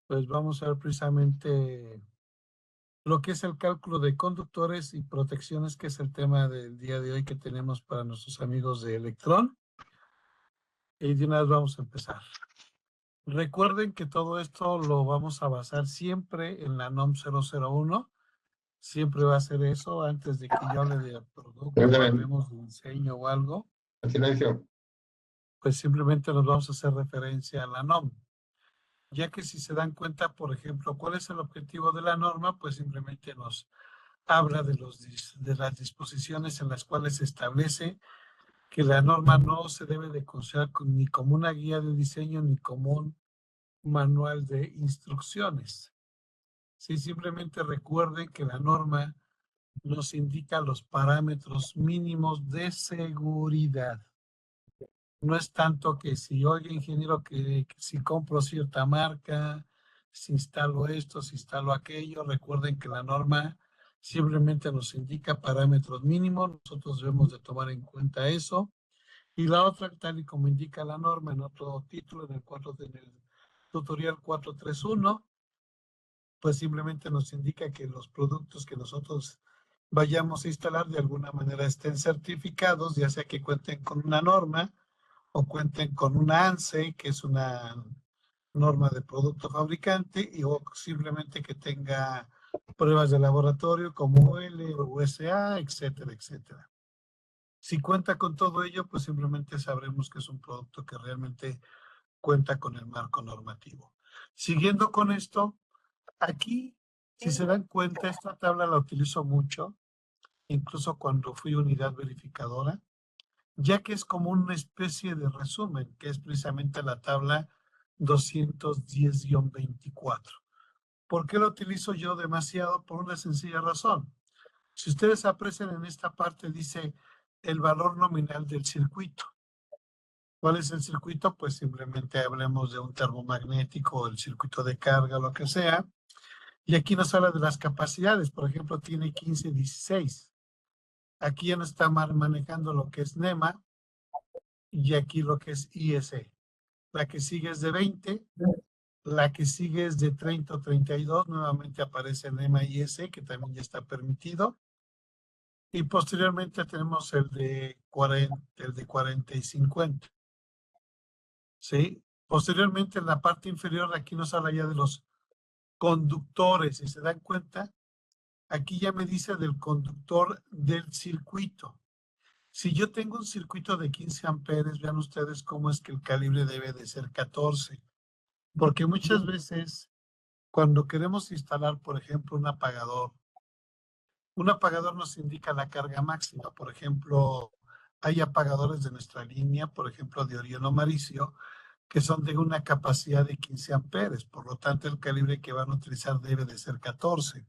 Pues vamos a ver precisamente lo que es el cálculo de conductores y protecciones, que es el tema del día de hoy que tenemos para nuestros amigos de Electron. Y de una vez vamos a empezar. Recuerden que todo esto lo vamos a basar siempre en la NOM 001. Siempre va a ser eso antes de que yo hable de producto o hablemos de diseño o algo. Silencio. Pues simplemente nos vamos a hacer referencia a la NOM. Ya que si se dan cuenta, por ejemplo, cuál es el objetivo de la norma, pues simplemente nos habla de las disposiciones en las cuales se establece que la norma no se debe de considerar ni como una guía de diseño ni como un manual de instrucciones. Sí, simplemente recuerden que la norma nos indica los parámetros mínimos de seguridad. No es tanto que si, oye, ingeniero, que si compro cierta marca, si instalo esto, si instalo aquello, recuerden que la norma simplemente nos indica parámetros mínimos, nosotros debemos de tomar en cuenta eso. Y la otra, tal y como indica la norma en otro título, en el tutorial 431, pues simplemente nos indica que los productos que nosotros vayamos a instalar de alguna manera estén certificados, ya sea que cuenten con una norma o cuenten con una ANSE, que es una norma de producto fabricante, o simplemente que tenga pruebas de laboratorio como UL o USA, etcétera, etcétera. Si cuenta con todo ello, pues simplemente sabremos que es un producto que realmente cuenta con el marco normativo. Siguiendo con esto, aquí, si se dan cuenta, esta tabla la utilizo mucho, incluso cuando fui unidad verificadora, ya que es como una especie de resumen, que es precisamente la tabla 210-24. ¿Por qué lo utilizo yo demasiado? Por una sencilla razón. Si ustedes aprecian en esta parte, dice el valor nominal del circuito. ¿Cuál es el circuito? Pues simplemente hablemos de un termomagnético, el circuito de carga, lo que sea. Y aquí nos habla de las capacidades. Por ejemplo, tiene 15, 16. Aquí ya no está manejando lo que es NEMA y aquí lo que es ISE. La que sigue es de 20, la que sigue es de 30 o 32, nuevamente aparece NEMA y ISE, que también ya está permitido. Y posteriormente tenemos el de 40 y 50. ¿Sí? Posteriormente, en la parte inferior, aquí nos habla ya de los conductores. Si se dan cuenta, aquí ya me dice del conductor del circuito. Si yo tengo un circuito de 15 amperes, vean ustedes cómo es que el calibre debe de ser 14. Porque muchas veces, cuando queremos instalar, por ejemplo, un apagador nos indica la carga máxima. Por ejemplo, hay apagadores de nuestra línea, por ejemplo, de Orión o Maricio, que son de una capacidad de 15 amperes. Por lo tanto, el calibre que van a utilizar debe de ser 14.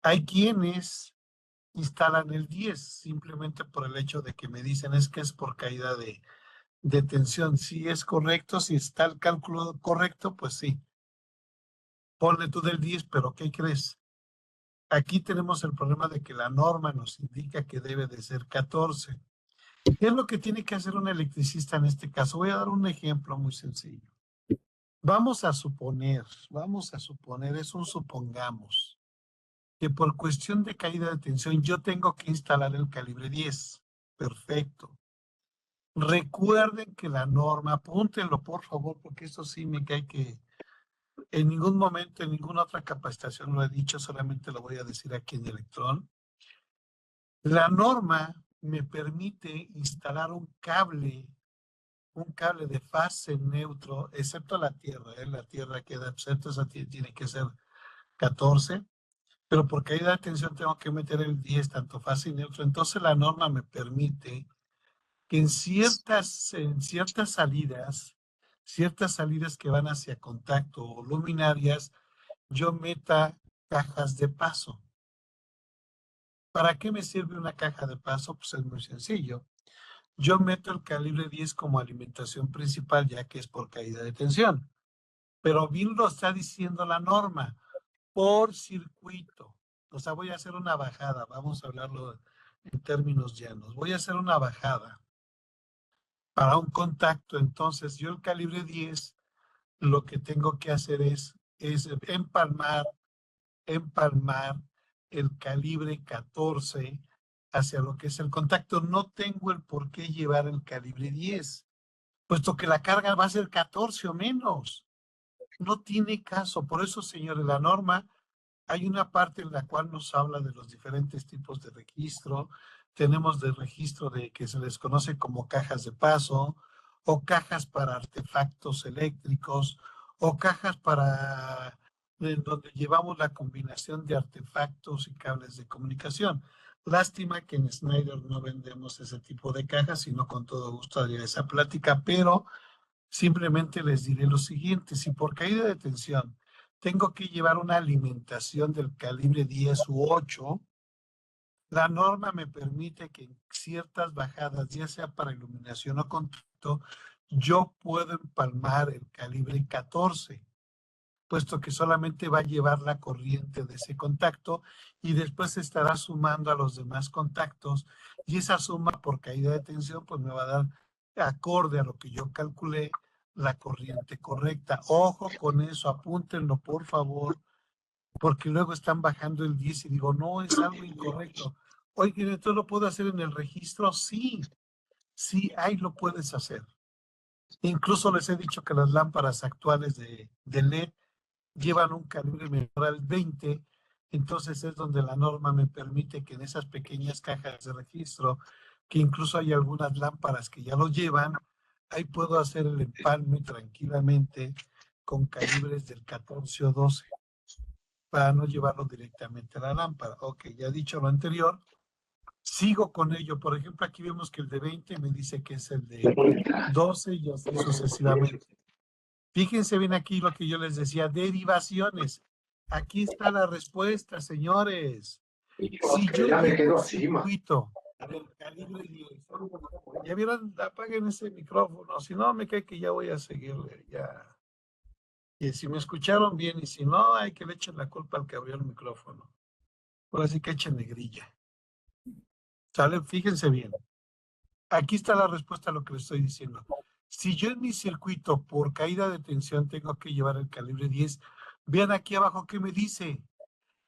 Hay quienes instalan el 10 simplemente por el hecho de que me dicen es que es por caída de tensión. Si es correcto, si está el cálculo correcto, pues sí. Ponle tú del 10, pero ¿qué crees? Aquí tenemos el problema de que la norma nos indica que debe de ser 14. ¿Qué es lo que tiene que hacer un electricista en este caso? Voy a dar un ejemplo muy sencillo. Vamos a suponer, es un supongamos, que por cuestión de caída de tensión yo tengo que instalar el calibre 10. Perfecto. Recuerden que la norma, apúntenlo por favor, porque esto sí me cae que en ningún momento, en ninguna otra capacitación lo he dicho, solamente lo voy a decir aquí en Electron. La norma me permite instalar un cable de fase neutro, excepto la Tierra, la Tierra queda excepto, esa tiene que ser 14, pero por caída de tensión tengo que meter el 10, tanto fase y neutro. Entonces la norma me permite que en ciertas salidas que van hacia contacto o luminarias, yo meta cajas de paso. ¿Para qué me sirve una caja de paso? Pues es muy sencillo. Yo meto el calibre 10 como alimentación principal, ya que es por caída de tensión. Pero bien lo está diciendo la norma, por circuito. O sea, voy a hacer una bajada, vamos a hablarlo en términos llanos. Voy a hacer una bajada para un contacto. Entonces, yo el calibre 10, lo que tengo que hacer es es empalmar el calibre 14 hacia lo que es el contacto. No tengo el por qué llevar el calibre 10, puesto que la carga va a ser 14 o menos. No tiene caso. Por eso, señores, la norma, hay una parte en la cual nos habla de los diferentes tipos de registro. Tenemos de registro de que se les conoce como cajas de paso, o cajas para artefactos eléctricos, o cajas para donde llevamos la combinación de artefactos y cables de comunicación. Lástima que en Schneider no vendemos ese tipo de cajas, sino con todo gusto haría esa plática, pero simplemente les diré lo siguiente: si por caída de tensión tengo que llevar una alimentación del calibre 10 u 8, la norma me permite que en ciertas bajadas, ya sea para iluminación o contacto, yo puedo empalmar el calibre 14, puesto que solamente va a llevar la corriente de ese contacto y después se estará sumando a los demás contactos, y esa suma por caída de tensión pues me va a dar, acorde a lo que yo calculé, la corriente correcta. Ojo con eso, apúntenlo por favor, porque luego están bajando el 10 y digo, no, es algo incorrecto. Oye, ¿esto lo puedo hacer en el registro? Sí, sí, ahí lo puedes hacer. Incluso les he dicho que las lámparas actuales de LED llevan un calibre menor al 20, entonces es donde la norma me permite que en esas pequeñas cajas de registro, que incluso hay algunas lámparas que ya lo llevan, ahí puedo hacer el empalme tranquilamente con calibres del 14 o 12, para no llevarlo directamente a la lámpara. Ok, ya dicho lo anterior, sigo con ello. Por ejemplo, aquí vemos que el de 20 me dice que es el de 12 y así sucesivamente. Fíjense bien aquí lo que yo les decía, derivaciones. Aquí está la respuesta, señores. Si yo llevo un circuito del calibre 10, ya vieron, apaguen ese micrófono, si no me cae que ya voy a seguirle, ya. Y si me escucharon bien, y si no, hay que le echen la culpa al que abrió el micrófono. Ahora sí que echen negrilla. ¿Sale? Fíjense bien. Aquí está la respuesta a lo que les estoy diciendo. Si yo en mi circuito por caída de tensión tengo que llevar el calibre 10, vean aquí abajo que me dice,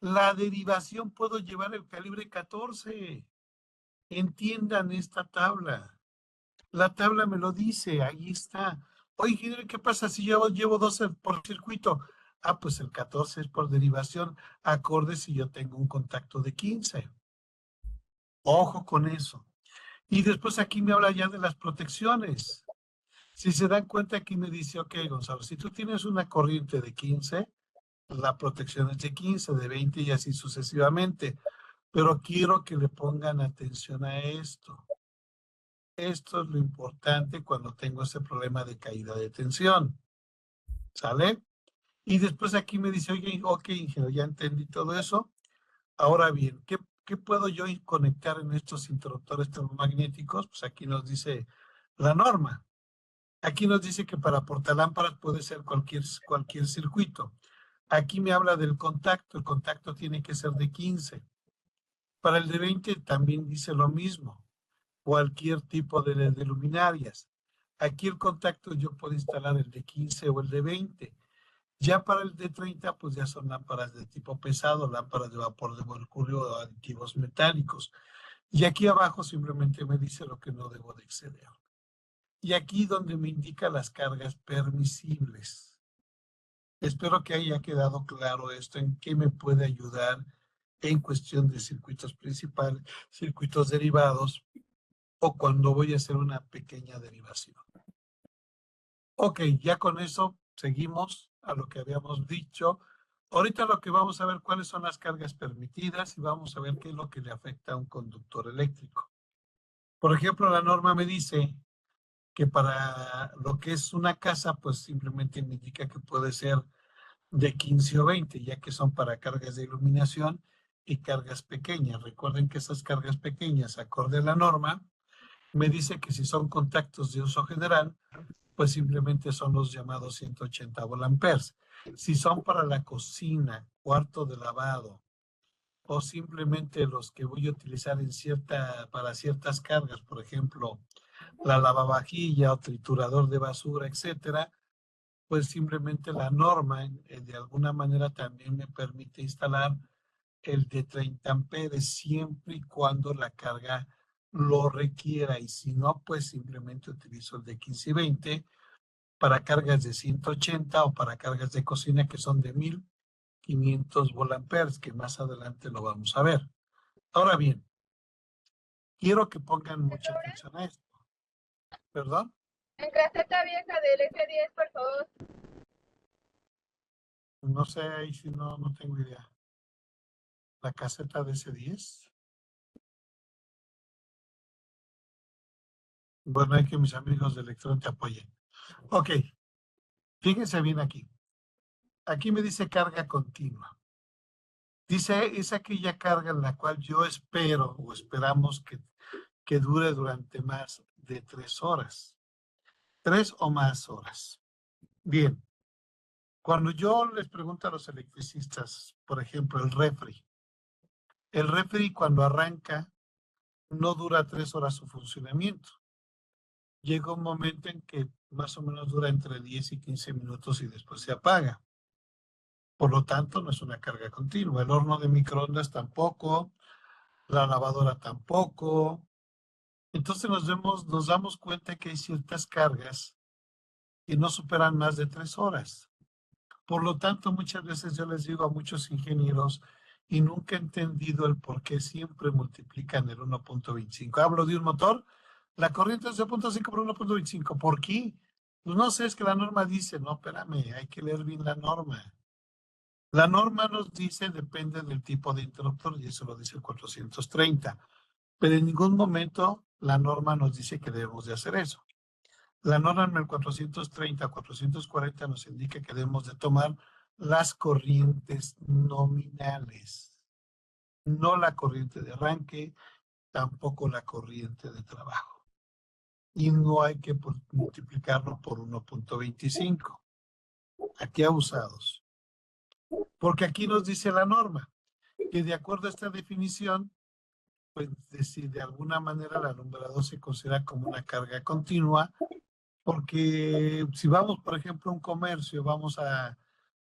la derivación puedo llevar el calibre 14. Entiendan esta tabla. La tabla me lo dice, ahí está. Oye, ingeniero, ¿qué pasa si yo llevo 12 por circuito? Ah, pues el 14 es por derivación, acorde si yo tengo un contacto de 15. Ojo con eso. Y después aquí me habla ya de las protecciones. Si se dan cuenta, aquí me dice, ok, Gonzalo, si tú tienes una corriente de 15, la protección es de 15, de 20 y así sucesivamente. Pero quiero que le pongan atención a esto. Esto es lo importante cuando tengo ese problema de caída de tensión. ¿Sale? Y después aquí me dice, oye, ok, ingeniero, ya entendí todo eso. Ahora bien, ¿qué puedo yo conectar en estos interruptores termomagnéticos? Pues aquí nos dice la norma. Aquí nos dice que para portalámparas puede ser cualquier circuito. Aquí me habla del contacto. El contacto tiene que ser de 15. Para el de 20 también dice lo mismo. Cualquier tipo de luminarias. Aquí el contacto yo puedo instalar el de 15 o el de 20. Ya para el de 30, pues ya son lámparas de tipo pesado, lámparas de vapor de mercurio o aditivos metálicos. Y aquí abajo simplemente me dice lo que no debo de exceder. Y aquí donde me indica las cargas permisibles. Espero que haya quedado claro esto, en qué me puede ayudar en cuestión de circuitos principales, circuitos derivados, o cuando voy a hacer una pequeña derivación. Ok, ya con eso seguimos a lo que habíamos dicho. Ahorita lo que vamos a ver cuáles son las cargas permitidas y vamos a ver qué es lo que le afecta a un conductor eléctrico. Por ejemplo, la norma me dice que para lo que es una casa, pues simplemente me indica que puede ser de 15 o 20, ya que son para cargas de iluminación y cargas pequeñas. Recuerden que esas cargas pequeñas, acorde a la norma, me dice que si son contactos de uso general, pues simplemente son los llamados 180 volamperes. Si son para la cocina, cuarto de lavado, o simplemente los que voy a utilizar para ciertas cargas, por ejemplo, la lavavajilla o triturador de basura, etcétera, pues simplemente la norma de alguna manera también me permite instalar el de 30 amperes siempre y cuando la carga lo requiera, y si no, pues simplemente utilizo el de 15 y 20 para cargas de 180 o para cargas de cocina que son de 1500 volamperes, que más adelante lo vamos a ver. Ahora bien, quiero que pongan mucha atención a esto. ¿Perdón? En caseta vieja del F10, por favor. No sé, ahí si no, no tengo idea. La caseta de S10. Bueno, hay que mis amigos de Electron te apoyen. Ok, fíjense bien aquí. Aquí me dice carga continua. Dice, es aquella carga en la cual yo espero o esperamos que dure durante más de 3 horas. 3 o más horas. Bien, cuando yo les pregunto a los electricistas, por ejemplo, el refri cuando arranca no dura 3 horas su funcionamiento. Llega un momento en que más o menos dura entre 10 y 15 minutos y después se apaga. Por lo tanto, no es una carga continua. El horno de microondas tampoco, la lavadora tampoco. Entonces nos damos cuenta que hay ciertas cargas que no superan más de 3 horas. Por lo tanto, muchas veces yo les digo a muchos ingenieros y nunca he entendido el por qué siempre multiplican el 1.25. Hablo de un motor, la corriente es de 0.5 por 1.25. ¿Por qué? Pues no sé, es que la norma dice, no, espérame, hay que leer bien la norma. La norma nos dice, depende del tipo de interruptor, y eso lo dice el 430. Pero en ningún momento la norma nos dice que debemos de hacer eso. La norma en el 430, 440 nos indica que debemos de tomar las corrientes nominales, no la corriente de arranque, tampoco la corriente de trabajo. Y no hay que multiplicarlo por 1.25. Aquí abusados. Porque aquí nos dice la norma que de acuerdo a esta definición, pues si de alguna manera el alumbrado se considera como una carga continua, porque si vamos, por ejemplo, a un comercio, vamos a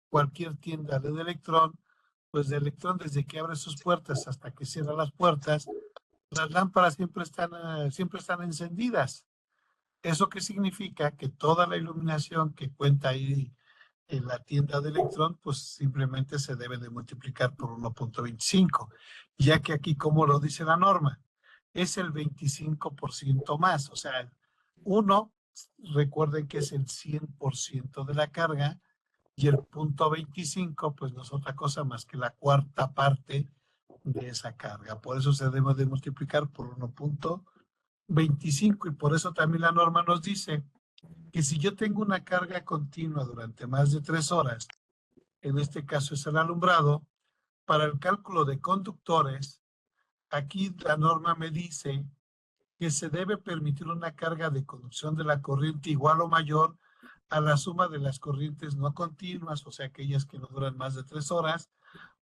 cualquier tienda de Electrón, pues de Electrón desde que abre sus puertas hasta que cierra las puertas, las lámparas siempre están encendidas. ¿Eso qué significa? Que toda la iluminación que cuenta ahí en la tienda de Electrón, pues simplemente se debe de multiplicar por 1.25, ya que aquí, como lo dice la norma, es el 25% más. O sea, uno, recuerden que es el 100% de la carga, y el punto 25, pues no es otra cosa más que la cuarta parte de esa carga. Por eso se debe de multiplicar por 1.25, y por eso también la norma nos dice que si yo tengo una carga continua durante más de 3 horas, en este caso es el alumbrado, para el cálculo de conductores, aquí la norma me dice que se debe permitir una carga de conducción de la corriente igual o mayor a la suma de las corrientes no continuas, o sea, aquellas que no duran más de 3 horas,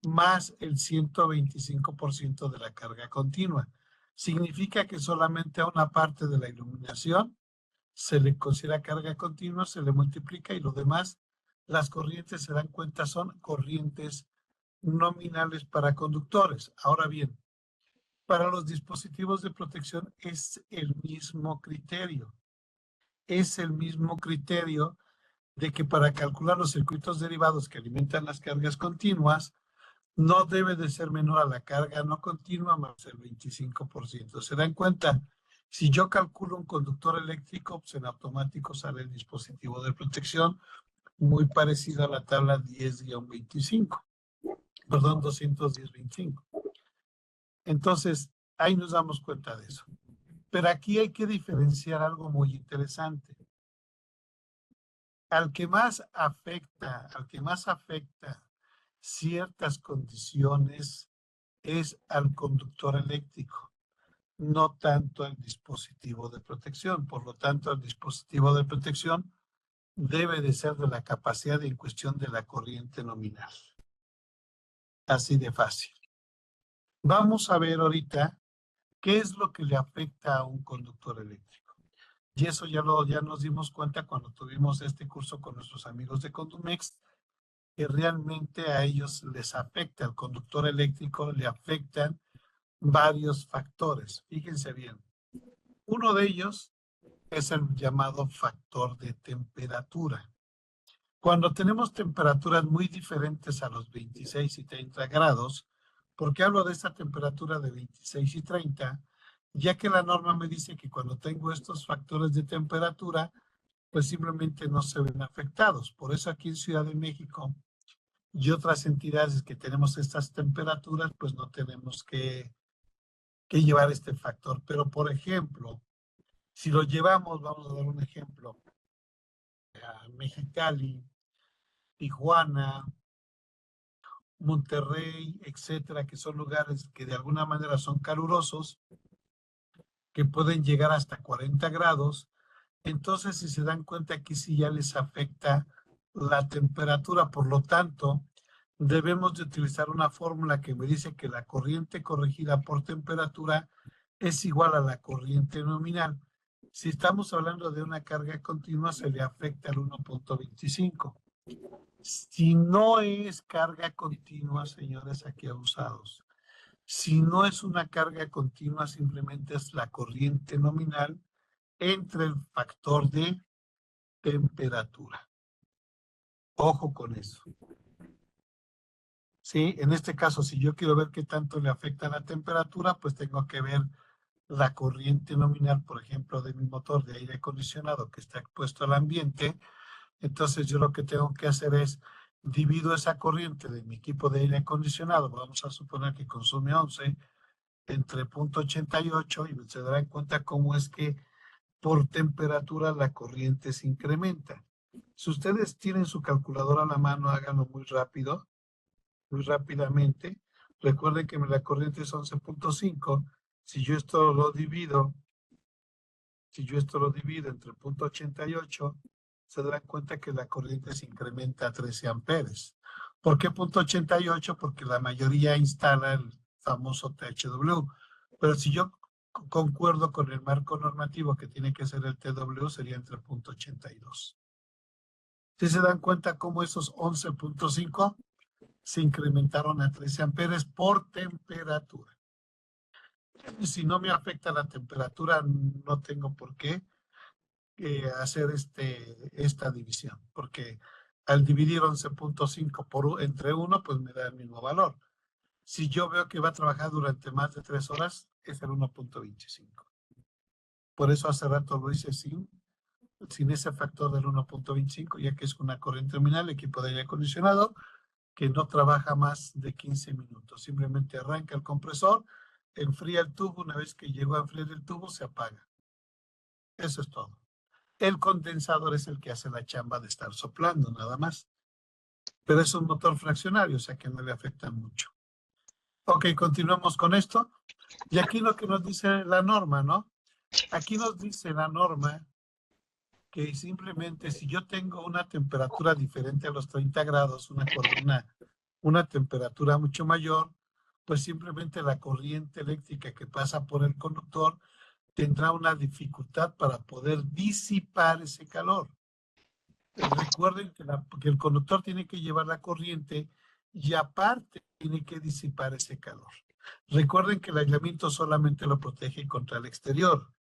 más el 125% de la carga continua. Significa que solamente a una parte de la iluminación se le considera carga continua, se le multiplica, y lo demás, las corrientes, se dan cuenta, son corrientes nominales para conductores. Ahora bien, para los dispositivos de protección es el mismo criterio. Es el mismo criterio de que para calcular los circuitos derivados que alimentan las cargas continuas, no debe de ser menor a la carga no continua más el 25%. ¿Se dan cuenta? Si yo calculo un conductor eléctrico, pues en automático sale el dispositivo de protección muy parecido a la tabla 10-25, perdón, 210-25. Entonces, ahí nos damos cuenta de eso. Pero aquí hay que diferenciar algo muy interesante. Al que más afecta ciertas condiciones es al conductor eléctrico, no tanto al dispositivo de protección. Por lo tanto, el dispositivo de protección debe de ser de la capacidad en cuestión de la corriente nominal. Así de fácil. Vamos a ver ahorita qué es lo que le afecta a un conductor eléctrico. Y eso ya nos dimos cuenta cuando tuvimos este curso con nuestros amigos de Condumex, que realmente a ellos les afecta, al conductor eléctrico le afectan varios factores. Fíjense bien. Uno de ellos es el llamado factor de temperatura. Cuando tenemos temperaturas muy diferentes a los 26 y 30 grados, ¿por qué hablo de esta temperatura de 26 y 30? Ya que la norma me dice que cuando tengo estos factores de temperatura, pues simplemente no se ven afectados. Por eso aquí en Ciudad de México y otras entidades que tenemos estas temperaturas, pues no tenemos que llevar este factor. Pero, por ejemplo, si lo llevamos, vamos a dar un ejemplo, a Mexicali, Tijuana, Monterrey, etcétera, que son lugares que de alguna manera son calurosos, que pueden llegar hasta 40 grados. Entonces, si se dan cuenta, aquí sí ya les afecta la temperatura. Por lo tanto, debemos de utilizar una fórmula que me dice que la corriente corregida por temperatura es igual a la corriente nominal. Si estamos hablando de una carga continua, se le afecta al 1.25. Si no es carga continua, señores aquí abusados, si no es una carga continua, simplemente es la corriente nominal entre el factor de temperatura. Ojo con eso. Sí, en este caso, si yo quiero ver qué tanto le afecta la temperatura, pues tengo que ver la corriente nominal, por ejemplo, de mi motor de aire acondicionado que está expuesto al ambiente. Entonces yo lo que tengo que hacer es divido esa corriente de mi equipo de aire acondicionado, vamos a suponer que consume 11, entre 0.88 y se darán cuenta cómo es que por temperatura la corriente se incrementa. Si ustedes tienen su calculadora a la mano, háganlo muy rápidamente. Recuerden que la corriente es 11.5. Si yo esto lo divido entre 0.88, se darán cuenta que la corriente se incrementa a 13 amperes. ¿Por qué 0.88? Porque la mayoría instala el famoso THW. Pero si yo concuerdo con el marco normativo que tiene que ser el TW, sería entre 0.82. ¿Sí se dan cuenta cómo esos 11.5 se incrementaron a 13 amperes por temperatura? Si no me afecta la temperatura, no tengo por qué hacer esta división, porque al dividir 11.5 entre 1, pues me da el mismo valor. Si yo veo que va a trabajar durante más de 3 horas, es el 1.25. Por eso hace rato lo hice sin ese factor del 1.25, ya que es una corriente terminal, equipo de aire acondicionado, que no trabaja más de 15 minutos. Simplemente arranca el compresor, enfría el tubo, una vez que llegó a enfriar el tubo, se apaga. Eso es todo. El condensador es el que hace la chamba de estar soplando, nada más. Pero es un motor fraccionario, o sea que no le afecta mucho. Ok, continuamos con esto. Y aquí lo que nos dice la norma, ¿no? Aquí nos dice la norma que simplemente si yo tengo una temperatura diferente a los 30 grados, una temperatura mucho mayor, pues simplemente la corriente eléctrica que pasa por el conductor tendrá una dificultad para poder disipar ese calor. Recuerden que el conductor tiene que llevar la corriente y aparte tiene que disipar ese calor. Recuerden que el aislamiento solamente lo protege contra el exterior.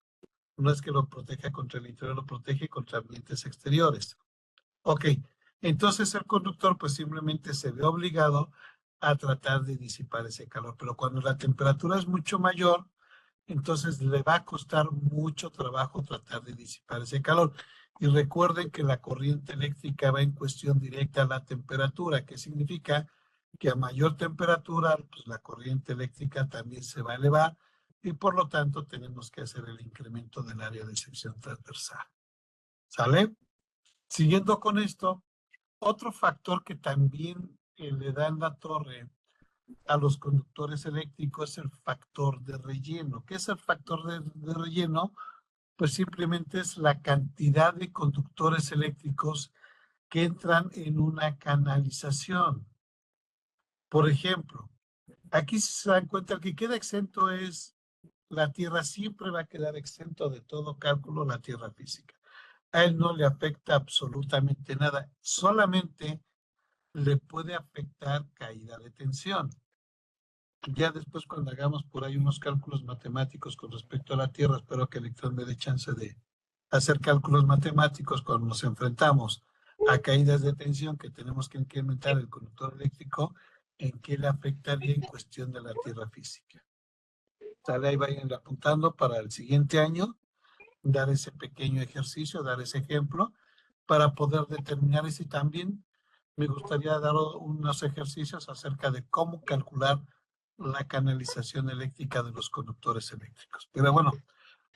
No es que lo proteja contra el interior, lo protege contra ambientes exteriores. Ok, entonces el conductor pues simplemente se ve obligado a tratar de disipar ese calor. Pero cuando la temperatura es mucho mayor, entonces le va a costar mucho trabajo tratar de disipar ese calor. Y recuerden que la corriente eléctrica va en cuestión directa a la temperatura, que significa que a mayor temperatura, pues la corriente eléctrica también se va a elevar y por lo tanto tenemos que hacer el incremento del área de sección transversal. ¿Sale? Siguiendo con esto, otro factor que también le da en la torre a los conductores eléctricos es el factor de relleno. ¿Qué es el factor de relleno? Pues simplemente es la cantidad de conductores eléctricos que entran en una canalización. Por ejemplo, aquí se dan cuenta, el que queda exento es la Tierra siempre va a quedar exento de todo cálculo, la Tierra física. A él no le afecta absolutamente nada, solamente le puede afectar caída de tensión. Ya después cuando hagamos por ahí unos cálculos matemáticos con respecto a la Tierra, espero que Electrón me dé chance de hacer cálculos matemáticos cuando nos enfrentamos a caídas de tensión que tenemos que incrementar el conductor eléctrico, en qué le afectaría en cuestión de la Tierra física. Sale, ahí vayan apuntando para el siguiente año, dar ese pequeño ejercicio, dar ese ejemplo, para poder determinar eso. Y también me gustaría dar unos ejercicios acerca de cómo calcular la canalización eléctrica de los conductores eléctricos. Pero bueno,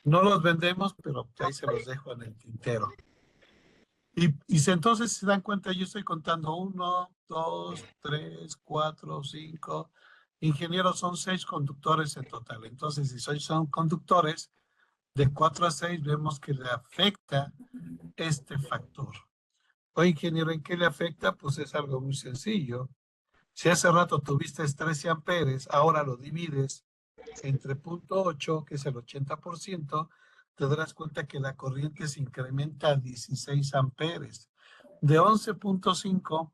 no los vendemos, pero ahí se los dejo en el tintero. Y si entonces se dan cuenta, yo estoy contando 1, 2, 3, 4, 5. Ingenieros, son 6 conductores en total. Entonces, si son conductores, de 4 a 6 vemos que le afecta este factor. Oye, ingeniero, ¿en qué le afecta? Pues es algo muy sencillo. Si hace rato tuviste 13 amperes, ahora lo divides entre 0.8, que es el 80%, te darás cuenta que la corriente se incrementa a 16 amperes. De 11.5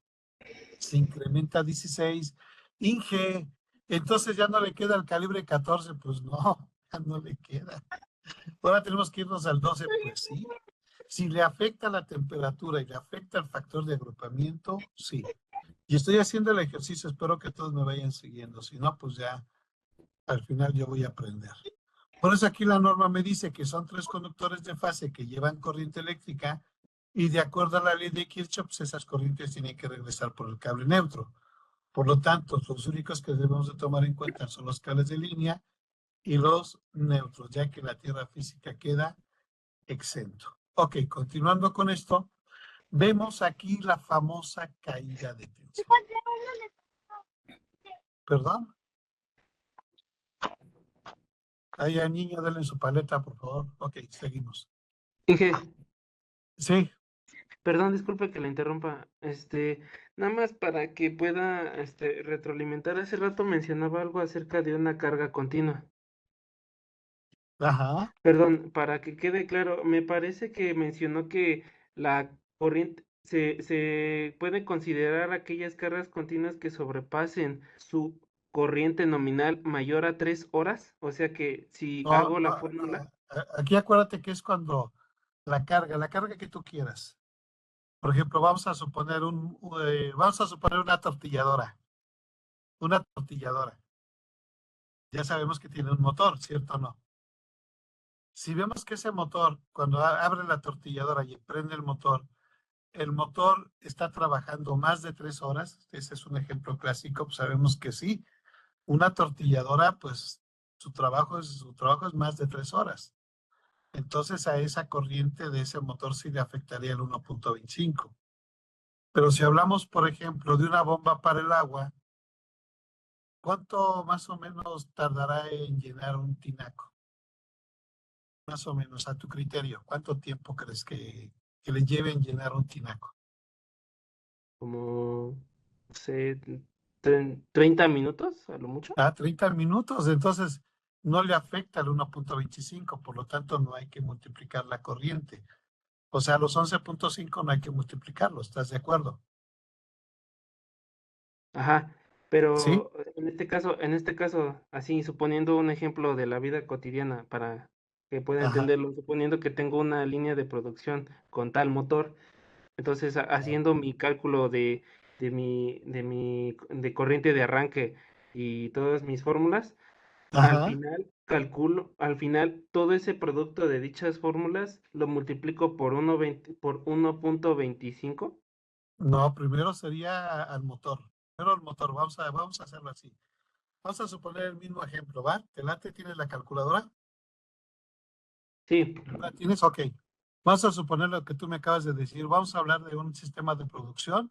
se incrementa a 16. Inge, entonces ya no le queda el calibre 14, pues no, ya no le queda. Ahora tenemos que irnos al 12, pues sí. Si le afecta la temperatura y le afecta el factor de agrupamiento, sí. Y estoy haciendo el ejercicio, espero que todos me vayan siguiendo. Si no, pues ya al final yo voy a aprender. Por eso aquí la norma me dice que son 3 conductores de fase que llevan corriente eléctrica y de acuerdo a la ley de Kirchhoff, pues esas corrientes tienen que regresar por el cable neutro. Por lo tanto, los únicos que debemos de tomar en cuenta son los cables de línea y los neutros, ya que la Tierra física queda exento. Ok, continuando con esto, vemos aquí la famosa caída de tensión. ¿Perdón? Ahí al niño, denle su paleta, por favor. Ok, seguimos. Inge, Sí, perdón, disculpe que la interrumpa. Nada más para que pueda, retroalimentar. Hace rato mencionaba algo acerca de una carga continua. ajá. Perdón, para que quede claro, me parece que mencionó que la corriente se puede considerar aquellas cargas continuas que sobrepasen su corriente nominal mayor a 3 horas. O sea que si No, hago la no, fórmula, aquí acuérdate que es cuando la carga que tú quieras. Por ejemplo, vamos a suponer una tortilladora. Una tortilladora. Ya sabemos que tiene un motor, ¿cierto o no? Si vemos que ese motor, cuando abre la tortilladora y prende el motor está trabajando más de 3 horas, ese es un ejemplo clásico, pues sabemos que sí. Una tortilladora, pues su trabajo es más de 3 horas. Entonces a esa corriente de ese motor sí le afectaría el 1.25. Pero si hablamos, por ejemplo, de una bomba para el agua, ¿cuánto más o menos tardará en llenar un tinaco? Más o menos, a tu criterio, ¿cuánto tiempo crees que le lleve en llenar un tinaco? como, no sé, 30 minutos a lo mucho. 30 minutos, entonces no le afecta al 1.25, por lo tanto no hay que multiplicar la corriente. O sea, los 11.5 no hay que multiplicarlo, ¿estás de acuerdo? Ajá, ¿Sí? pero en este caso, así suponiendo un ejemplo de la vida cotidiana para que pueda Ajá. entenderlo, suponiendo que tengo una línea de producción con tal motor, entonces haciendo mi cálculo de corriente de arranque y todas mis fórmulas, al Ajá. final al final todo ese producto de dichas fórmulas lo multiplico por 1.25. No, primero sería al motor. Primero al motor, vamos a hacerlo así. Vamos a suponer el mismo ejemplo, ¿va? ¿Te late? ¿Tienes la calculadora? Sí, ¿La tienes? Ok. Vamos a suponer lo que tú me acabas de decir. Vamos a hablar de un sistema de producción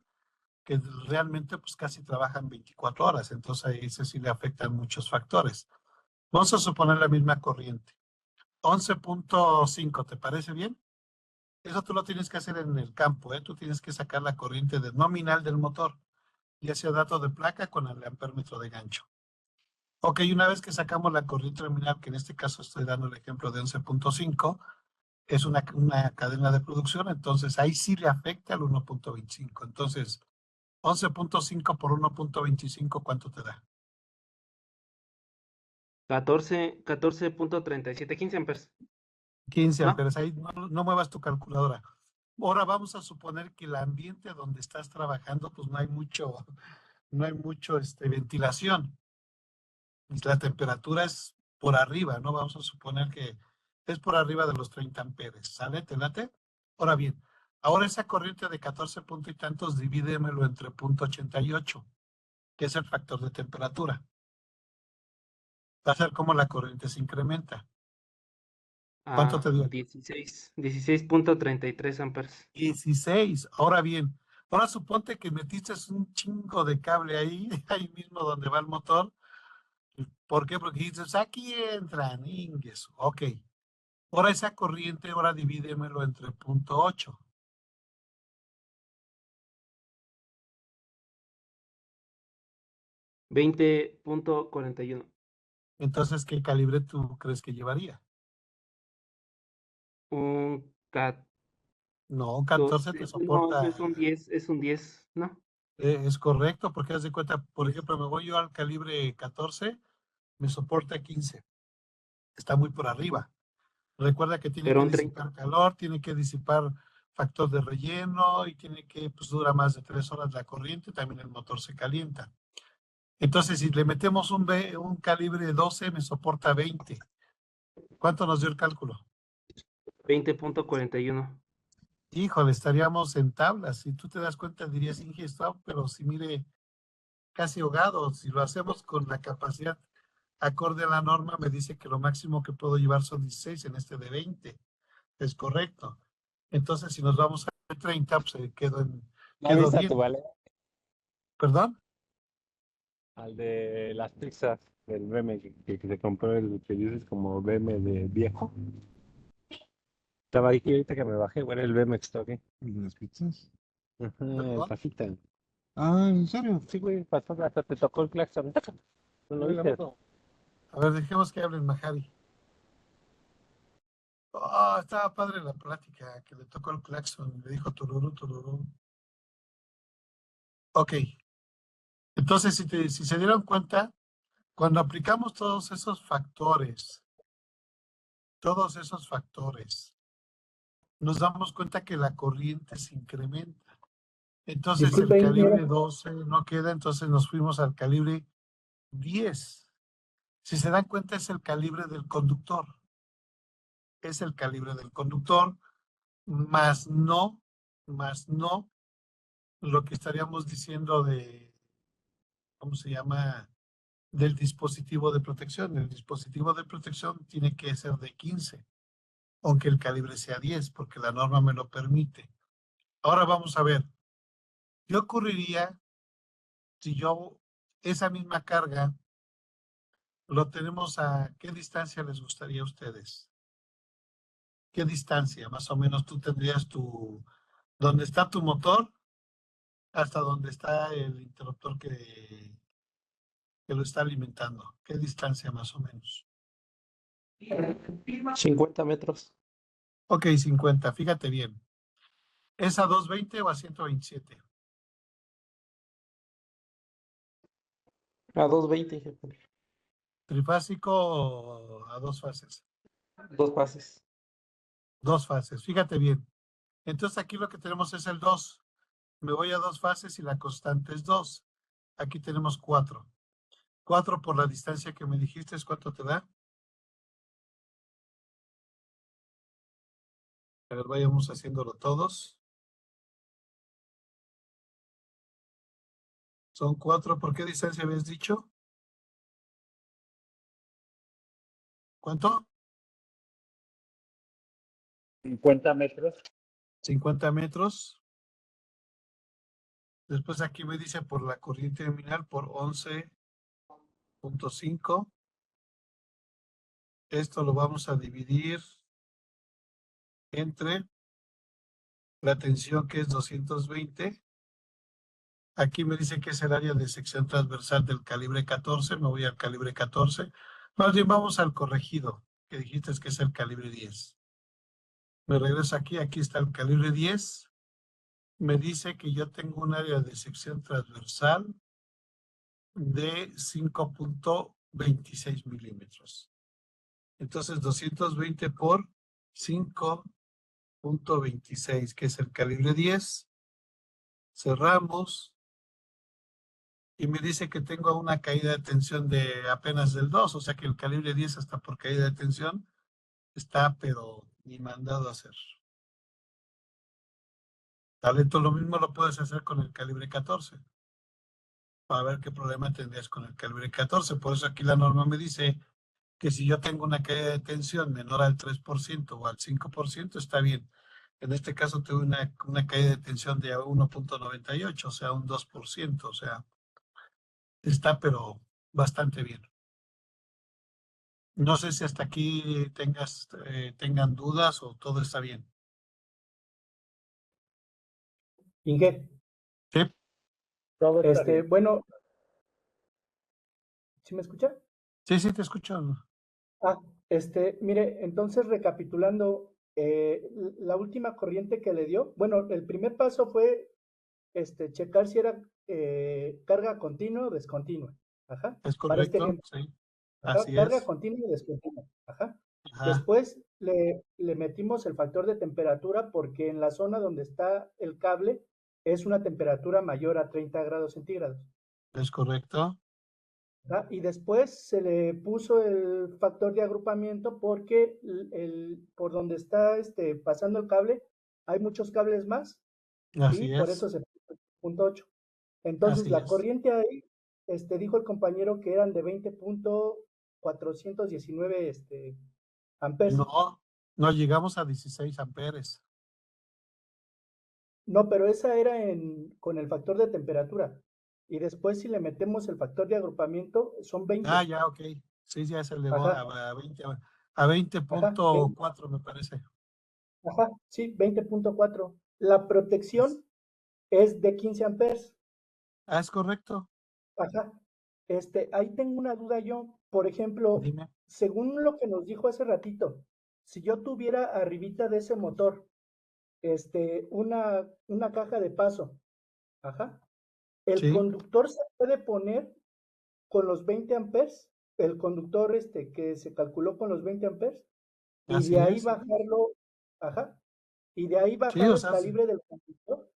que realmente pues casi trabajan 24 horas, entonces a ese sí le afectan muchos factores. Vamos a suponer la misma corriente. 11.5, ¿te parece bien? Eso tú lo tienes que hacer en el campo, ¿eh? Tú tienes que sacar la corriente nominal del motor, ya sea dato de placa con el amperímetro de gancho. Ok, una vez que sacamos la corriente terminal, que en este caso estoy dando el ejemplo de 11.5, es una cadena de producción, entonces ahí sí le afecta al 1.25. Entonces, 11.5 por 1.25, ¿cuánto te da? 14.37, 15 amperes, 15 ¿no? amperes. Ahí no muevas tu calculadora. Ahora vamos a suponer que el ambiente donde estás trabajando, pues no hay mucho ventilación. Y la temperatura es por arriba, ¿no? Vamos a suponer que es por arriba de los 30 amperes. ¿Sale? ¿Te late? Ahora bien, ahora esa corriente de 14 punto y tantos, divídemelo entre 0.88, que es el factor de temperatura. Va a ser como la corriente se incrementa. ¿Cuánto te dio? 16.33 amperes. 16. Ahora bien, ahora suponte que metiste un chingo de cable ahí, ahí mismo donde va el motor. ¿Por qué? Porque dices, aquí entran, ingues. Ok. Ahora esa corriente, ahora divídemelo entre 0.8. 20.41. Entonces, ¿qué calibre tú crees que llevaría? Un No, un 14 te 14, no, soporta, es un 10, ¿no? es correcto, porque haz de cuenta, por ejemplo, me voy yo al calibre 14, me soporta 15. Está muy por arriba. Recuerda que tiene Pero que un 30. disipar calor, tiene que disipar factor de relleno y tiene que, pues dura más de 3 horas la corriente, también el motor se calienta. Entonces, si le metemos un calibre 12, me soporta 20. ¿Cuánto nos dio el cálculo? 20.41. Híjole, estaríamos en tablas. Si tú te das cuenta, dirías ingestado, pero si mire, casi ahogado. Si lo hacemos con la capacidad acorde a la norma, me dice que lo máximo que puedo llevar son 16 en este de 20. Es correcto. Entonces, si nos vamos a 30, pues ¿No quedó viste a tu bien. vale? ¿Perdón? Al de las pizzas del BM que se compró el que dices como BM de viejo. Estaba ahí ahorita que me bajé, bueno, el BM Story. ¿De las pizzas? Ajá, el ¿Perdón? pasita. Ah, ¿en serio? Sí, güey, pasó, hasta te tocó el claxon. ¿No lo Mira la viste? moto. A ver, dejemos que hablen Majari. Oh, estaba padre la plática, que le tocó el claxon, le dijo tururú, tururú. Ok, entonces si se dieron cuenta, cuando aplicamos todos esos factores, nos damos cuenta que la corriente se incrementa. Entonces el Disculpe, calibre ingeniero. 12 no queda, entonces nos fuimos al calibre 10. Si se dan cuenta, es el calibre del conductor. Es el calibre del conductor, más no lo que estaríamos diciendo de, ¿cómo se llama? Del dispositivo de protección. El dispositivo de protección tiene que ser de 15, aunque el calibre sea 10, porque la norma me lo permite. Ahora vamos a ver, ¿qué ocurriría si esa misma carga lo tenemos a qué distancia les gustaría a ustedes? ¿Qué distancia más o menos tú tendrías donde está tu motor hasta donde está el interruptor que lo está alimentando? ¿Qué distancia más o menos? 50 metros. Ok, 50, fíjate bien. ¿Es a 220 o a 127? A 220, jefe. ¿Trifásico o a dos fases? Dos pases. Dos fases, fíjate bien. Entonces aquí lo que tenemos es el 2. Me voy a dos fases y la constante es 2. Aquí tenemos 4. 4 por la distancia que me dijiste, ¿cuánto te da? A ver, vayamos haciéndolo todos. Son 4. ¿Por qué distancia habías dicho? ¿Cuánto? 50 metros. 50 metros. Después aquí me dice por la corriente terminal por 11.5. Esto lo vamos a dividir entre la tensión que es 220 Aquí me dice que es el área de sección transversal del calibre 14. Me voy al calibre 14. Más bien vamos al corregido, que dijiste que es el calibre 10. Me regreso aquí. Aquí está el calibre 10. Me dice que yo tengo un área de sección transversal de 5.26 milímetros. Entonces 220 por 5.26, que es el calibre 10. Cerramos. Y me dice que tengo una caída de tensión de apenas del 2, o sea que el calibre 10 hasta por caída de tensión está, pero ni mandado a hacer. Talento, lo mismo lo puedes hacer con el calibre 14. Para ver qué problema tendrías con el calibre 14. Por eso aquí la norma me dice que si yo tengo una caída de tensión menor al 3% o al 5%, está bien. En este caso tuve una caída de tensión de 1.98, o sea, un 2%, o sea, está pero bastante bien. No sé si hasta aquí tengan dudas o todo está bien. Inge, Sí, Todo está bien. bueno, ¿sí me escucha? sí, te escucho. Ah, mire, entonces recapitulando, la última corriente que le dio, bueno, el primer paso fue checar si era carga continua o descontinua. Ajá. Es Para este correcto, ejemplo. sí, Ajá, así carga es. continua y descontinua. Ajá. Ajá, Después le metimos el factor de temperatura porque en la zona donde está el cable es una temperatura mayor a 30 grados centígrados. es correcto. ¿Verdad? Y después se le puso el factor de agrupamiento porque por donde está pasando el cable hay muchos cables más y Así por eso es, se puso 0.8. Entonces así la es. corriente ahí, dijo el compañero que eran de 20.419 amperes. No, no llegamos a 16 amperes. No, pero esa era con el factor de temperatura. Y después si le metemos el factor de agrupamiento, son 20. Ah, ya, ok. Sí, ya se elevó Ajá, a 20, a ajá, 20.4 me parece. ajá, sí, 20.4. La protección es de 15 amperes. Ah, es correcto. Ajá. Ahí tengo una duda yo. Por ejemplo, Dime. según lo que nos dijo hace ratito, si yo tuviera arribita de ese motor, una caja de paso, ajá, el Sí, conductor se puede poner con los 20 amperes, el conductor que se calculó con los 20 amperes, y de así ahí es. bajarlo, ajá, y de ahí Sí, bajar o el sea, calibre del conductor.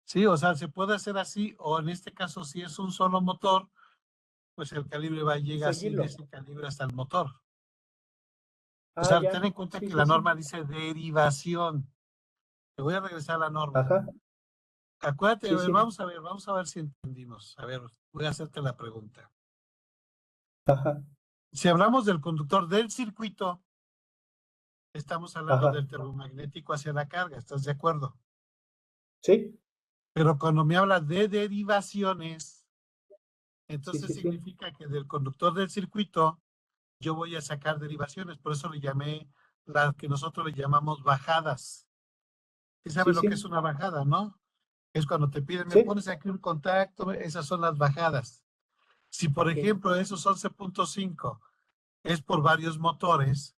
sí, o sea, se puede hacer así, o en este caso, si es un solo motor, pues el calibre va a llegar así de Seguirlo. ese calibre hasta el motor. O Ah, sea, ya. ten en cuenta Sí, que sí, la sí. norma dice derivación. Te voy a regresar a la norma. Ajá. Acuérdate, a Sí, ver, sí. vamos a ver si entendimos. A ver, voy a hacerte la pregunta. Ajá. Si hablamos del conductor del circuito, estamos hablando Ajá. del termomagnético hacia la carga, ¿estás de acuerdo? Sí. Pero cuando me habla de derivaciones, Sí, entonces sí, sí. significa que del conductor del circuito yo voy a sacar derivaciones, por eso le llamé las que nosotros le llamamos bajadas. ¿Sí Sí, sabes lo que es sí. una bajada, no? Es cuando te piden, me Sí. pones aquí un contacto, esas son las bajadas. Si, por Ok. ejemplo, esos 11.5 es por varios motores,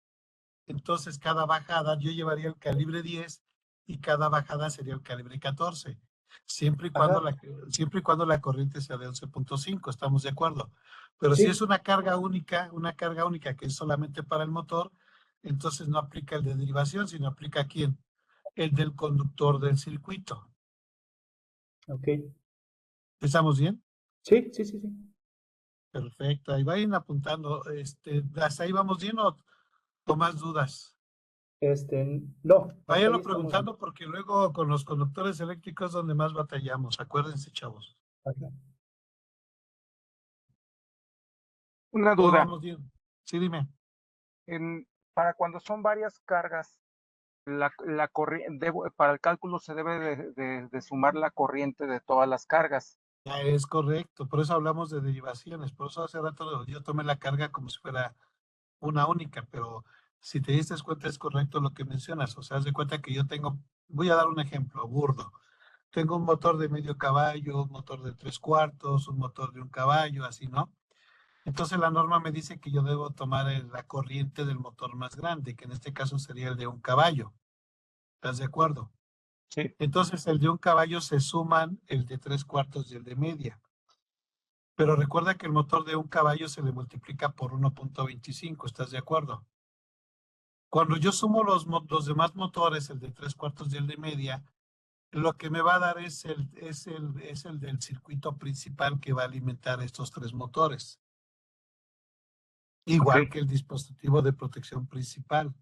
entonces cada bajada yo llevaría el calibre 10 y cada bajada sería el calibre 14, siempre y cuando Ajá. siempre y cuando la corriente sea de 11.5, estamos de acuerdo. Pero si es Sí. una carga única que es solamente para el motor, entonces no aplica el de derivación, sino aplica ¿quién? El del conductor del circuito. Ok. ¿Estamos bien? Sí, sí, sí, sí. Perfecto, ahí vayan apuntando. ¿Hasta ahí vamos bien o más dudas? No, hasta ahí Váyanlo estamos bien. preguntando porque luego con los conductores eléctricos es donde más batallamos. Acuérdense, chavos. Ajá. Una Todo duda, vamos bien. Sí, dime. para cuando son varias cargas, para el cálculo se debe de sumar la corriente de todas las cargas. Ya es correcto. Por eso hablamos de derivaciones. Por eso hace rato yo tomé la carga como si fuera una única, pero si te diste cuenta es correcto lo que mencionas. O sea, haz de cuenta que yo tengo, voy a dar un ejemplo burdo. tengo un motor de medio caballo, un motor de 3/4, un motor de 1 caballo, así, ¿no? Entonces la norma me dice que yo debo tomar la corriente del motor más grande, que en este caso sería el de 1 caballo. ¿Estás de acuerdo? Sí. Entonces el de 1 caballo se suman el de 3/4 y el de media. Pero recuerda que el motor de 1 caballo se le multiplica por 1.25, ¿estás de acuerdo? Cuando yo sumo los demás motores, el de 3/4 y el de media, lo que me va a dar es el del circuito principal que va a alimentar estos 3 motores. Igual Ok. que el dispositivo de protección principal.